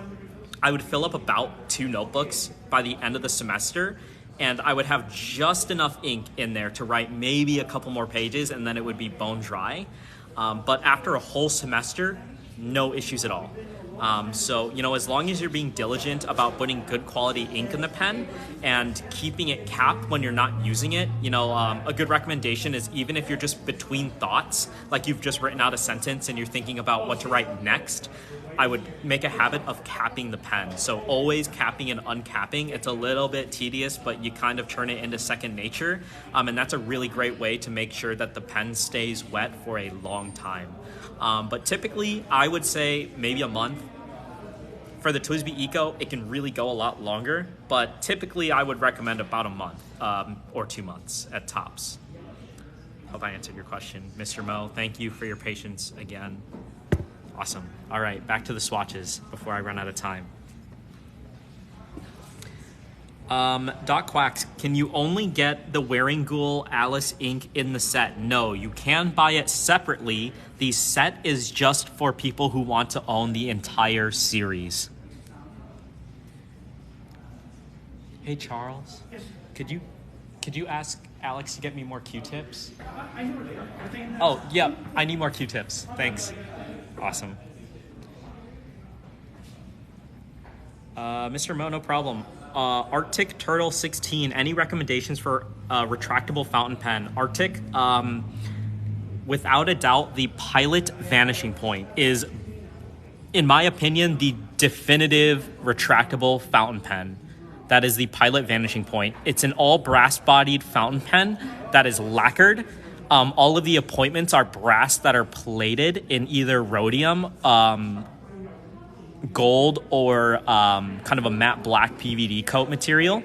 S1: I would fill up about 2 notebooks by the end of the semester, and I would have just enough ink in there to write maybe a couple more pages, and then it would be bone dry. But after a whole semester, no issues at all. So, as long as you're being diligent about putting good quality ink in the pen and keeping it capped when you're not using it, a good recommendation is, even if you're just between thoughts, like you've just written out a sentence and you're thinking about what to write next, I would make a habit of capping the pen. So always capping and uncapping. It's a little bit tedious, but you kind of turn it into second nature. And that's a really great way to make sure that the pen stays wet for a long time. But typically, I would say maybe a month. For the TWSBI Eco, it can really go a lot longer, but typically I would recommend about a month or 2 months at tops. Hope I answered your question, Mr. Mo. Thank you for your patience again. Awesome. All right, back to the swatches before I run out of time. Doc Quacks, can you only get the Wearingeul Alice ink in the set? No, you can buy it separately. The set is just for people who want to own the entire series. Hey Charles,
S4: Yes.
S1: could you ask Alex to get me more Q-tips?
S4: I know where they are. Are they in that?
S1: Oh, yeah, I need more Q-tips. Thanks. Awesome. Mr. Mo, no problem. Arctic Turtle 16, any recommendations for retractable fountain pen? Arctic, without a doubt, the Pilot Vanishing Point is, in my opinion, the definitive retractable fountain pen. That is the Pilot Vanishing Point. It's an all brass-bodied fountain pen that is lacquered. All of the appointments are brass that are plated in either rhodium, gold, or kind of a matte black PVD coat material.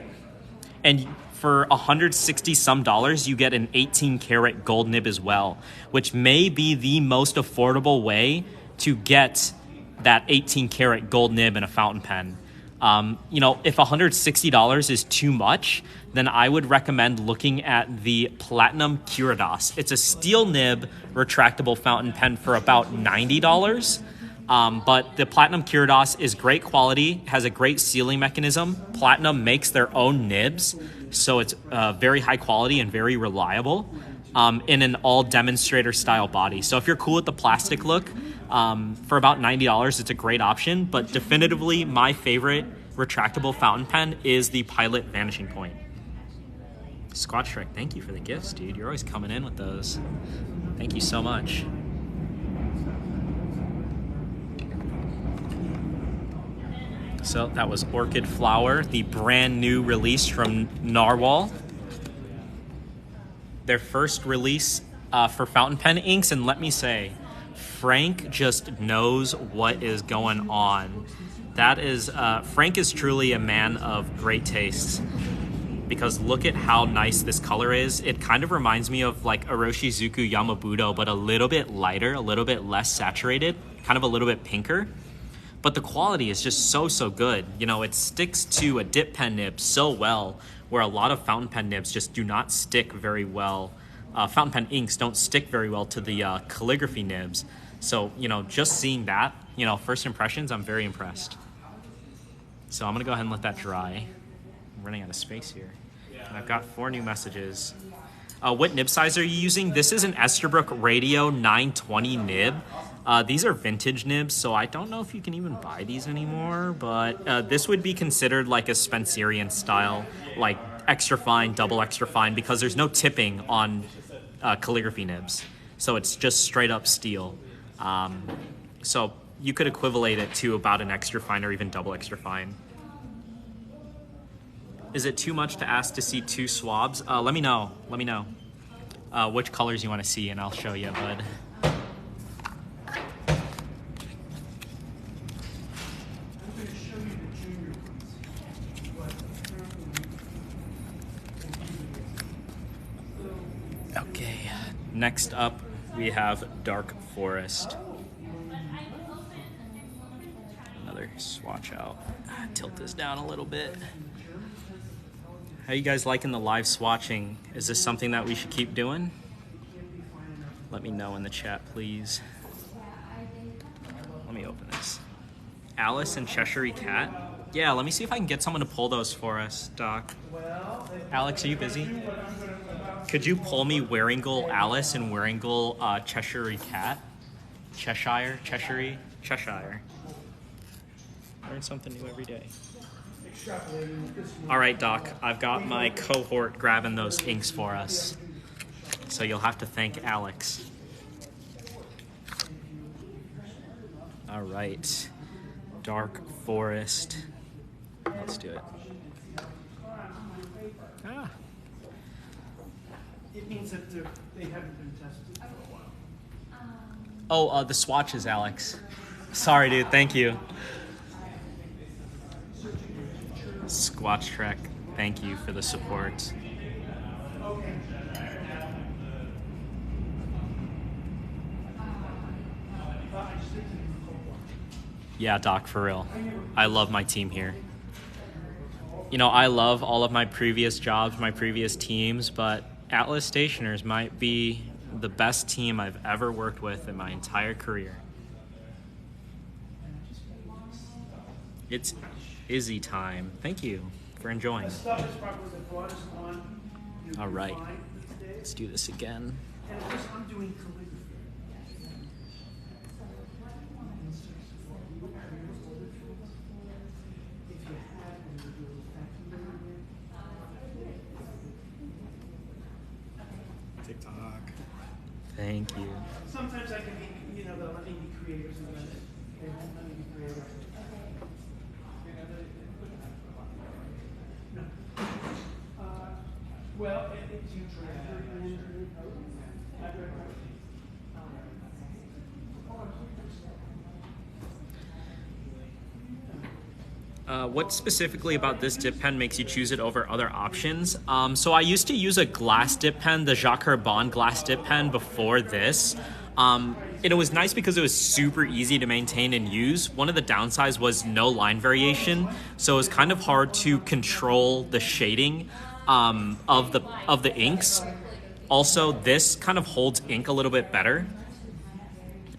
S1: And for $160 some, you get an 18 karat gold nib as well, which may be the most affordable way to get that 18 karat gold nib in a fountain pen. If $160 is too much, then I would recommend looking at the Platinum Curados. It's a steel nib retractable fountain pen for about $90. But the Platinum Curados is great quality, has a great sealing mechanism. Platinum makes their own nibs, so it's very high quality and very reliable in an all demonstrator style body. So if you're cool with the plastic look, for about $90, it's a great option. But definitively, my favorite retractable fountain pen is the Pilot Vanishing Point. Squad Shrek, thank you for the gifts, dude. You're always coming in with those. Thank you so much. So that was Orchid Flower, the brand new release from Narwhal. Their first release for fountain pen inks, and let me say, Frank just knows what is going on. That is, Frank is truly a man of great taste, because look at how nice this color is. It kind of reminds me of like Iroshizuku Yamabudo, but a little bit lighter, a little bit less saturated, kind of a little bit pinker. But the quality is just so good. It sticks to a dip pen nib so well, where a lot of fountain pen nibs just do not stick very well. Fountain pen inks don't stick very well to the calligraphy nibs. So, just seeing that, first impressions, I'm very impressed. So I'm gonna go ahead and let that dry. I'm running out of space here. And I've got 4 new messages. What nib size are you using? This is an Esterbrook Radio 920 nib. These are vintage nibs, so I don't know if you can even buy these anymore, but this would be considered like a Spencerian style, like extra fine, double extra fine, because there's no tipping on calligraphy nibs. So it's just straight up steel. So you could equivalate it to about an extra fine or even double extra fine. Is it too much to ask to see 2 swabs? Let me know. Let me know which colors you want to see, and I'll show you, bud. Okay, next up we have Dark Forest. Another swatch out. Tilt this down a little bit. How you guys liking the live swatching? Is this something that we should keep doing? Let me know in the chat, please. Let me open this. Alice and Cheshire Cat? Yeah, let me see if I can get someone to pull those for us, Doc. Alex, are you busy? Could you pull me Wearingeul Alice and Wearingeul Cheshire Cat? Cheshire? Learn something new every day. All right, Doc, I've got my cohort grabbing those inks for us. So you'll have to thank Alex. All right, Dark Forest. Let's do it. Ah.
S4: It means that they haven't been tested for a while.
S1: Oh, the swatches, Alex. Sorry, dude, thank you. Squatch Trek, thank you for the support. Yeah, Doc, for real. I love my team here. You know, I love all of my previous jobs, my previous teams, but Atlas Stationers might be the best team I've ever worked with in my entire career. It's Izzy time. Thank you for enjoying. All right, let's do this again.
S4: And of course, I'm doing calligraphy.
S2: TikTok.
S1: Thank you.
S4: Sometimes I can be, they'll let me be creators, and then they won't let me be creators. No. Well, it's you
S1: What specifically about this dip pen makes you choose it over other options? So I used to use a glass dip pen, the Jacques Herbin glass dip pen before this. And it was nice because it was super easy to maintain and use. One of the downsides was no line variation, so it was kind of hard to control the shading of the inks. Also, this kind of holds ink a little bit better.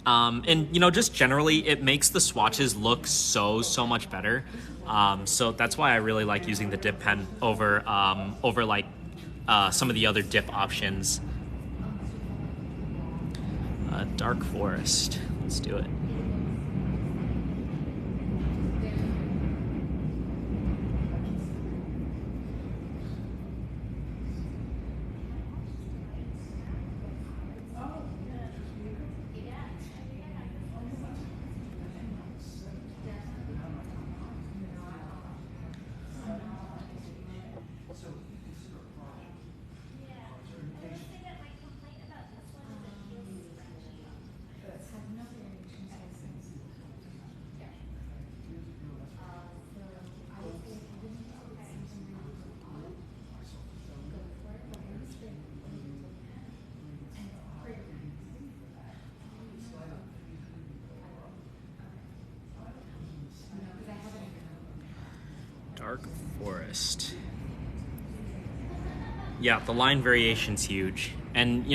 S1: And just generally, it makes the swatches look so much better. So that's why I really like using the dip pen over like some of the other dip options. Dark Forest. Let's do it. Dark Forest. Yeah, the line variation's huge. And,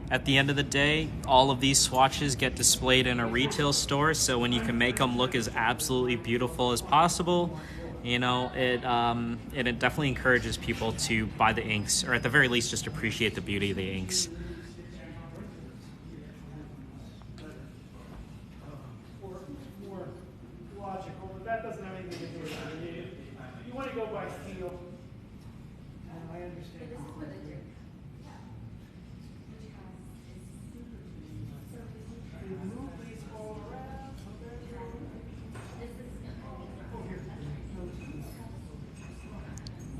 S1: at the end of the day, all of these swatches get displayed in a retail store, so when you can make them look as absolutely beautiful as possible, it definitely encourages people to buy the inks, or at the very least, just appreciate the beauty of the inks.
S4: more logical, but that doesn't have anything to do with it. You want to go by feel. I understand. Remove these all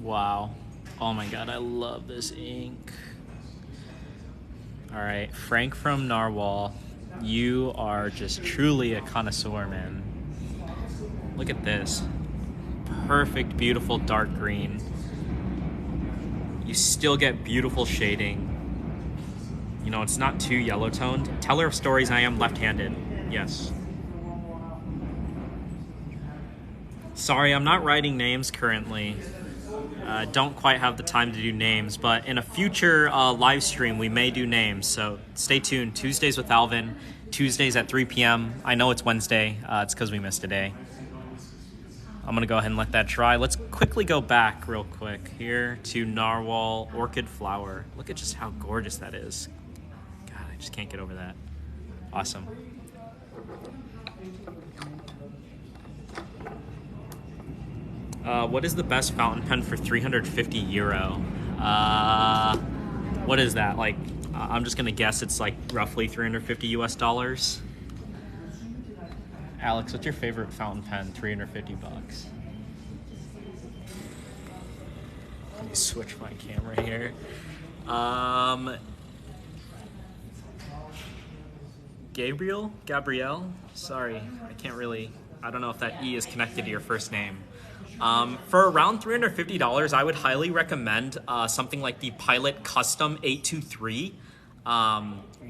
S1: Wow. Oh my god, I love this ink. All right, Frank from Narwhal, you are just truly a connoisseur, man. Look at this. Perfect, beautiful dark green. You still get beautiful shading. You know, it's not too yellow toned. Teller of stories, I am left-handed. Yes. Sorry, I'm not writing names currently. Don't quite have the time to do names, but in a future live stream, we may do names. So stay tuned. Tuesdays with Alvin, Tuesdays at 3 p.m. I know it's Wednesday. It's because we missed a day. I'm going to go ahead and let that dry. Let's quickly go back real quick here to Narwhal Orchid Flower. Look at just how gorgeous that is. God, I just can't get over that. Awesome. What is the best fountain pen for 350 euro? What is that? Like, I'm just gonna guess it's like roughly 350 US dollars. Alex, what's your favorite fountain pen? 350 bucks. Let me switch my camera here. Gabrielle? Sorry, I don't know if that E is connected to your first name. For around $350, I would highly recommend something like the Pilot Custom 823.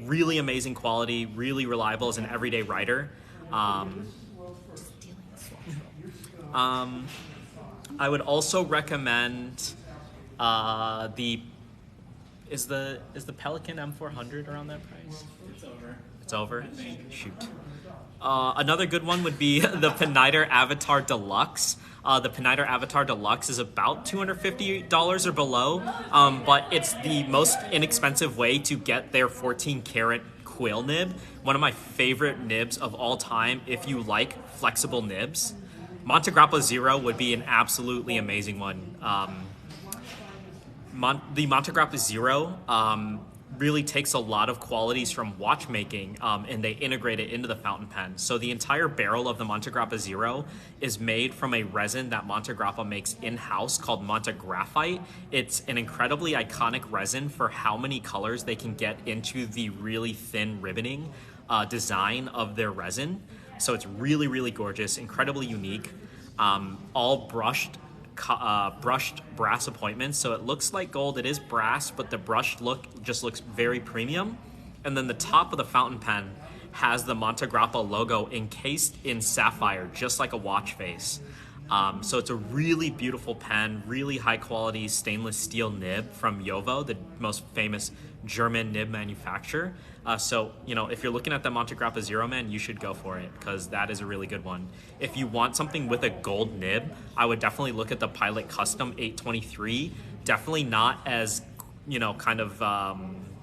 S1: Really amazing quality, really reliable as an everyday writer. I would also recommend is the Pelican M400 around that price? It's over? Shoot. Another good one would be the Piniter Avatar Deluxe. The Piniter Avatar Deluxe is about $250 or below, but it's the most inexpensive way to get their 14 karat quill nib. One of my favorite nibs of all time if you like flexible nibs. Montegrappa Zero would be an absolutely amazing one. The Montegrappa Zero really takes a lot of qualities from watchmaking and they integrate it into the fountain pen. So the entire barrel of the Montegrappa Zero is made from a resin that Montegrappa makes in-house called Montegraphite. It's an incredibly iconic resin for how many colors they can get into the really thin ribboning design of their resin. So it's really, really gorgeous, incredibly unique, all brushed brass appointments, so it looks like gold. It is brass, but the brushed look just looks very premium. And then the top of the fountain pen has the Montegrappa logo encased in sapphire, just like a watch face. So it's a really beautiful pen, really high quality stainless steel nib from Jovo, the most famous German nib manufacturer. So, you know, if you're looking at the Montegrappa Zero, man, you should go for it because that is a really good one. If you want something with a gold nib, I would definitely look at the Pilot Custom 823. Definitely not as, you know, kind of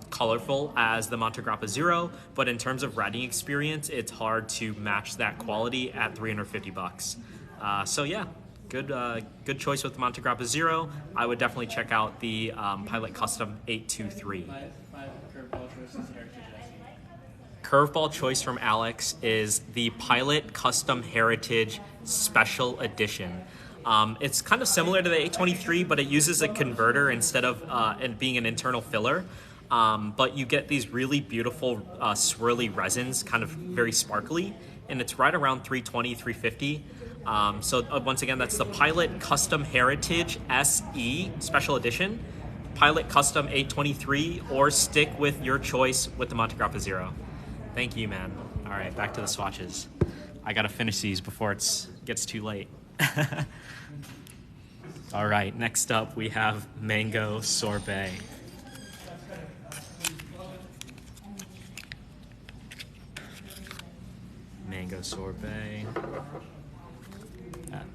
S1: colorful as the Montegrappa Zero, but in terms of writing experience, it's hard to match that quality at 350 bucks. So yeah, good choice with the Montegrappa Zero. I would definitely check out the Pilot Custom 823.
S2: My curveball choice is Heritage SE.
S1: Curveball choice from Alex is the Pilot Custom Heritage Special Edition. It's kind of similar to the 823, but it uses a converter instead of it being an internal filler. But you get these really beautiful swirly resins, kind of very sparkly, and it's right around 320, 350. So once again, that's the Pilot Custom Heritage SE Special Edition, Pilot Custom 823, or stick with your choice with the Montegrappa Zero. Thank you, man. All right, back to the swatches. I gotta finish these before it gets too late. All right, next up we have Mango Sorbet. Mango Sorbet. That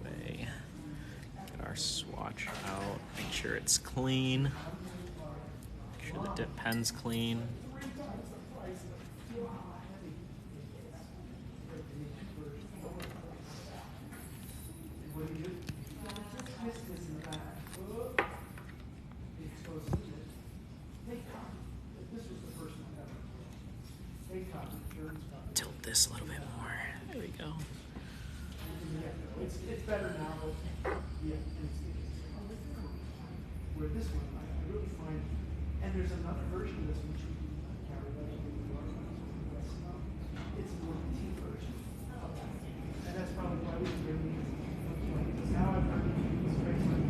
S1: way. Get our swatch out. Make sure it's clean. Make sure the dip pen's clean. Tilt this a little bit more. There we go.
S4: It's better now, but yeah. this one, I really find, and there's another version of this which we carry out in New York, it's a more petite version of that. And that's probably why we really, because now I've got this great one.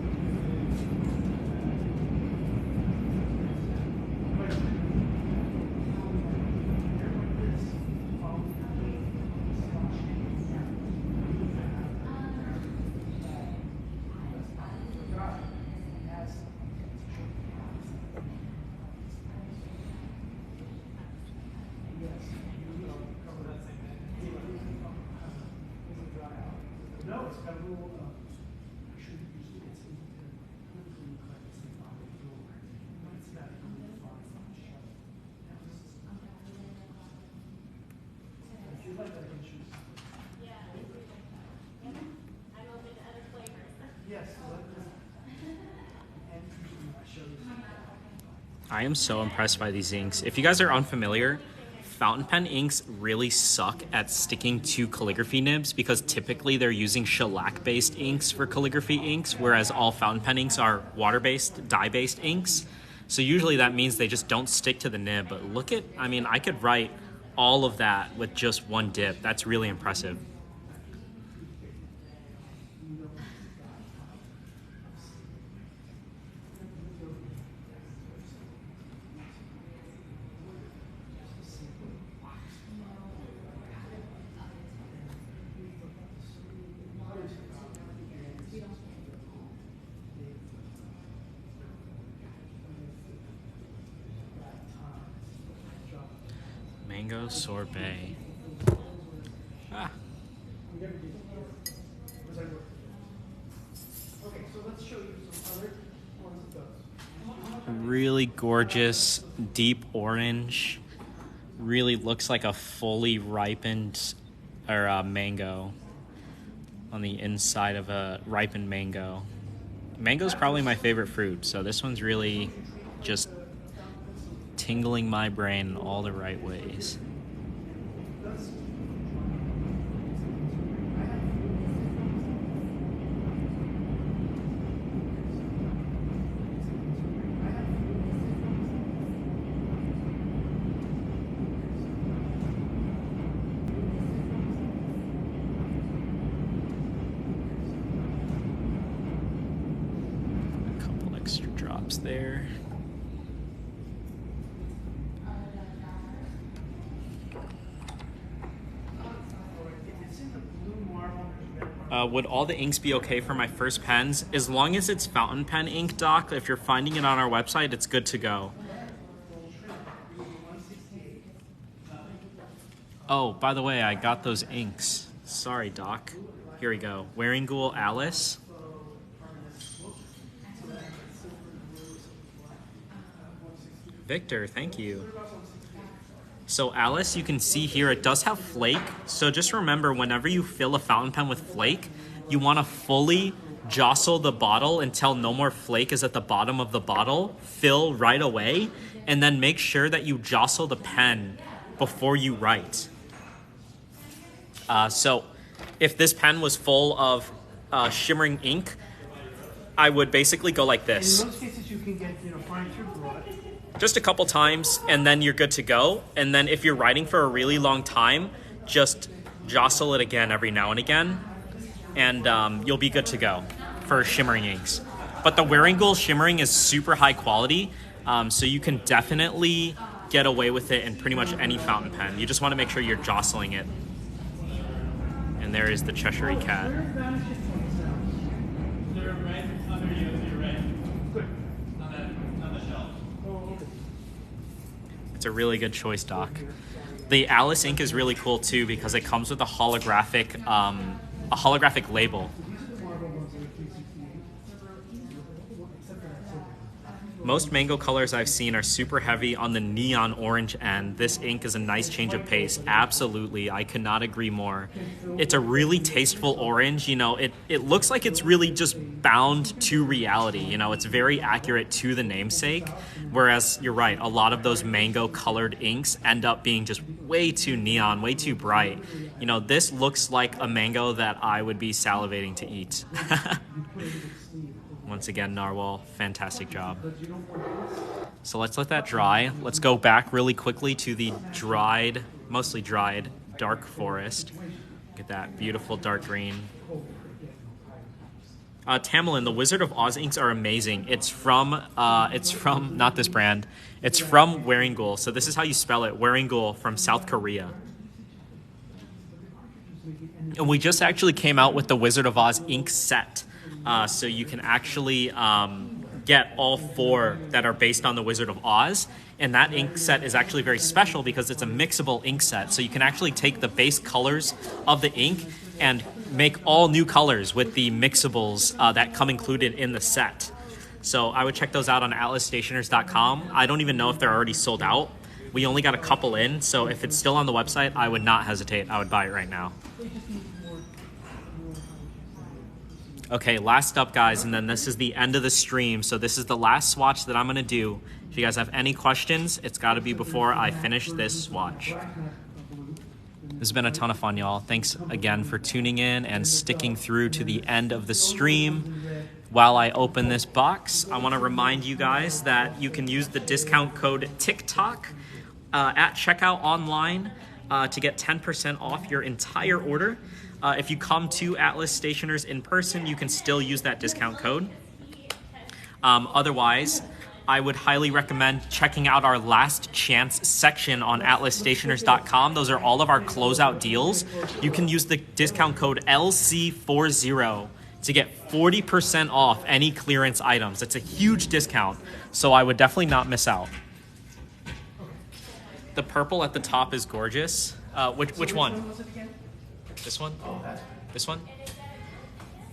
S4: No, it's got a little, actually, usually it's in the like it's in the door. It's got a little fine shut. Now this is. If you like, I can choose.
S5: Yeah, I'm open to other flavors.
S4: Yes, and I show you.
S1: I am so impressed by these inks. If you guys are unfamiliar, fountain pen inks really suck at sticking to calligraphy nibs because typically they're using shellac-based inks for calligraphy inks, whereas all fountain pen inks are water-based, dye-based inks. So usually that means they just don't stick to the nib. But look at, I mean, I could write all of that with just one dip. That's really impressive. Mango sorbet. Ah.
S4: Okay, so let's show you some other ones of those.
S1: Really gorgeous, deep orange. Really looks like a fully ripened or mango on the inside of a ripened mango. Mango's probably my favorite fruit, so this one's really just tingling my brain in all the right ways. A couple extra drops there. Would all the inks be okay for my first pens? As long as it's fountain pen ink, Doc, if you're finding it on our website, it's good to go. Oh, by the way, I got those inks. Sorry, Doc. Here we go. Wearingeul Alice. Victor, thank you. So Alice, you can see here, it does have flake. So just remember, whenever you fill a fountain pen with flake, you want to fully jostle the bottle until no more flake is at the bottom of the bottle. Fill right away, and then make sure that you jostle the pen before you write. So if this pen was full of shimmering ink, I would basically go like this.
S4: In most cases, you can get, fine through broad.
S1: Just a couple times, and then you're good to go. And then if you're writing for a really long time, just jostle it again every now and again, and you'll be good to go for shimmering inks. But the Wearingeul shimmering is super high quality, so you can definitely get away with it in pretty much any fountain pen. You just want to make sure you're jostling it. And there is the Cheshire Cat.
S2: They're right under you, you're right. Good. On the shelf.
S1: It's a really good choice, Doc. The Alice ink is really cool too because it comes with a holographic label. Most mango colors I've seen are super heavy on the neon orange end. This ink is a nice change of pace. Absolutely, I could not agree more. It's a really tasteful orange. It looks like it's really just bound to reality. It's very accurate to the namesake. Whereas you're right, a lot of those mango colored inks end up being just way too neon, way too bright. This looks like a mango that I would be salivating to eat. Once again, Narwhal, fantastic job. So let's let that dry. Let's go back really quickly to the dried, mostly dried, dark forest. Look at that beautiful dark green. Tamerlane, the Wizard of Oz inks are amazing. It's from not this brand. It's from Wearingeul. So this is how you spell it, Wearingeul, from South Korea. And we just actually came out with the Wizard of Oz ink set. So you can actually get all 4 that are based on the Wizard of Oz. And that ink set is actually very special because it's a mixable ink set. So you can actually take the base colors of the ink and make all new colors with the mixables that come included in the set. So I would check those out on atlasstationers.com. I don't even know if they're already sold out. We only got a couple in, so if it's still on the website, I would not hesitate. I would buy it right now. Okay, last up, guys, and then this is the end of the stream. So this is the last swatch that I'm going to do. If you guys have any questions, it's got to be before I finish this swatch. This has been a ton of fun, y'all. Thanks again for tuning in and sticking through to the end of the stream. While I open this box, I want to remind you guys that you can use the discount code TikTok at checkout online to get 10% off your entire order. If you come to Atlas Stationers in person, you can still use that discount code. Otherwise, I would highly recommend checking out our last chance section on atlasstationers.com. Those are all of our closeout deals. You can use the discount code LC40 to get 40% off any clearance items. It's a huge discount, so I would definitely not miss out. The purple at the top is gorgeous. Which one? This one? This one?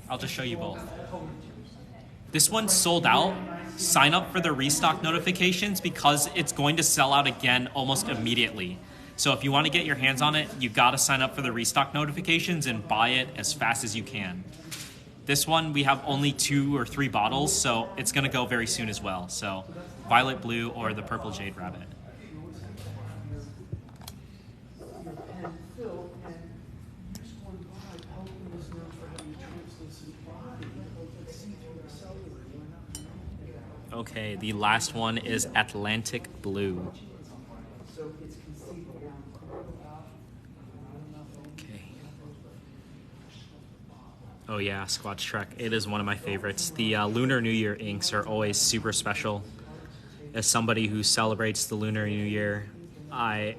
S1: I'll just show you both. This one sold out. Sign up for the restock notifications because it's going to sell out again almost immediately. So if you want to get your hands on it, you got to sign up for the restock notifications and buy it as fast as you can. This one, we have only 2 or 3 bottles, so it's going to go very soon as well. So violet blue or the purple jade rabbit. Okay, the last one is Atlantic Blue. Okay. Oh yeah, Squatch Trek. It is one of my favorites. The Lunar New Year inks are always super special. As somebody who celebrates the Lunar New Year, I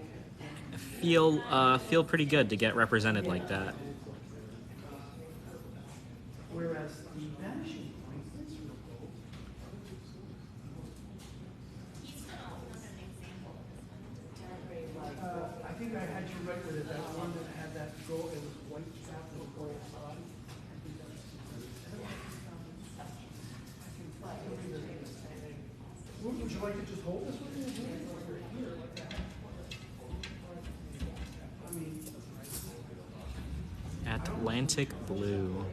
S1: feel pretty good to get represented like that.
S4: Whereas the vanishing point is real gold. I think I had you right with it. That one that had that gold, it was white cap with a gold body. Would you like to just hold this one in your hand or here like that? I mean,
S1: Atlantic Blue.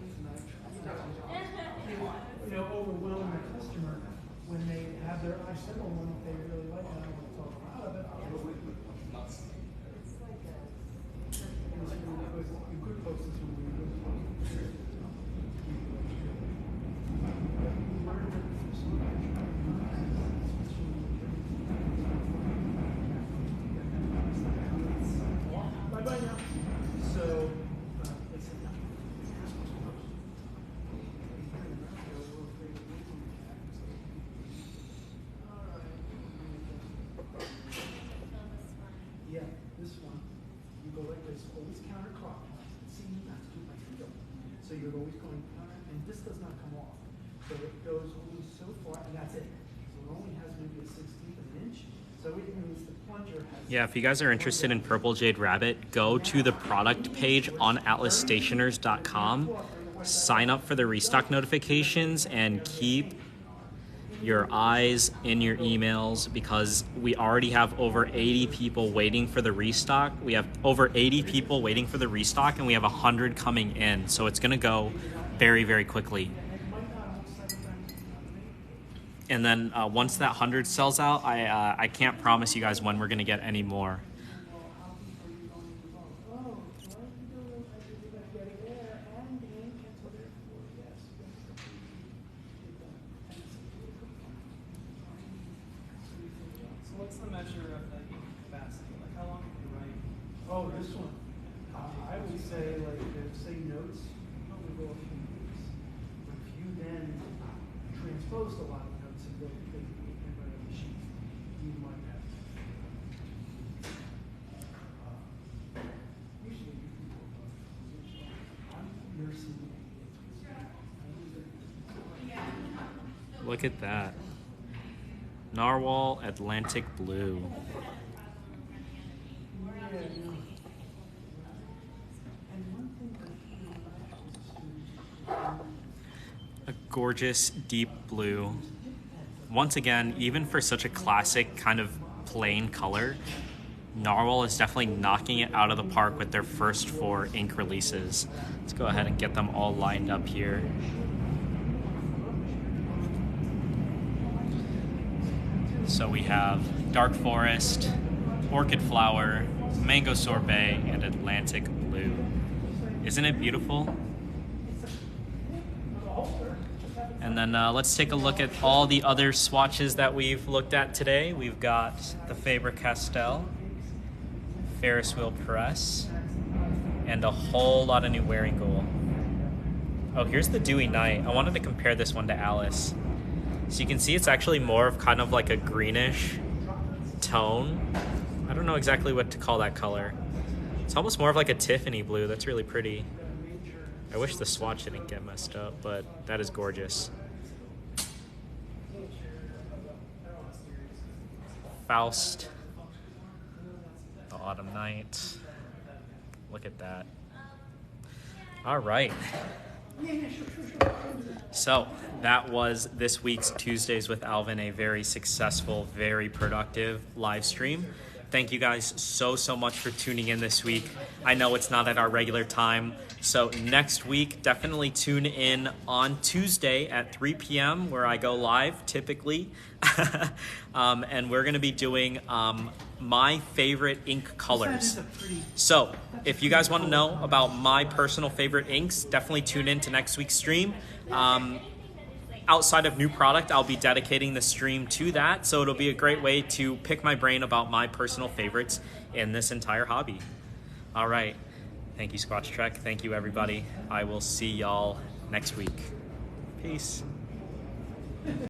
S4: you know, overwhelm the customer when they have their eye set on one that they really like. I don't want to talk them out of it. You could post this one when you Bye-bye now. So, yeah, this one, you go like this, always counterclockwise. See, you have to do it like you. So you're always going counter, and this does not come off. So it goes only so far, and that's it. So it only has maybe a 1/16 of an inch. So it means the plunger has...
S1: Yeah, if you guys are interested in Purple Jade Rabbit, go to the product page on atlasstationers.com, sign up for the restock notifications, and keep your eyes in your emails because we already have over 80 people waiting for the restock. We have over 80 people waiting for the restock, and we have 100 coming in. So it's going to go very, very quickly. And then once that 100 sells out, I can't promise you guys when we're going to get any more.
S3: measure of the ink capacity? Like how long can you write?
S4: Oh, this one. I would say, like, say notes, probably go a few weeks. But if you then transposed a lot of notes and built a big machine, you might have. Usually you can go I'm nursing.
S1: Look at that. Narwhal Atlantic Blue. A gorgeous deep blue. Once again, even for such a classic kind of plain color, Narwhal is definitely knocking it out of the park with their first 4 ink releases. Let's go ahead and get them all lined up here. So we have Dark Forest, Orchid Flower, Mango Sorbet, and Atlantic Blue. Isn't it beautiful? And then let's take a look at all the other swatches that we've looked at today. We've got the Faber-Castell, Ferris Wheel Press, and a whole lot of new Wearingeul. Oh, here's the Dewy Night. I wanted to compare this one to Alice. So you can see it's actually more of kind of like a greenish tone. I don't know exactly what to call that color. It's almost more of like a Tiffany blue. That's really pretty. I wish the swatch didn't get messed up, but that is gorgeous. Faust, the Autumn Night. Look at that. All right. So that was this week's Tuesdays with Alvin, a very successful, very productive live stream. Thank you guys so much for tuning in this week. I know it's not at our regular time, so next week definitely tune in on Tuesday at 3 p.m. where I go live typically. And we're going to be doing my favorite ink colors. So if you guys want to know about my personal favorite inks, definitely tune in to next week's stream. Outside of new product, I'll be dedicating the stream to that, so it'll be a great way to pick my brain about my personal favorites in this entire hobby. All right. Thank you, Squatch Trek. Thank you, everybody. I will see y'all next week. Peace.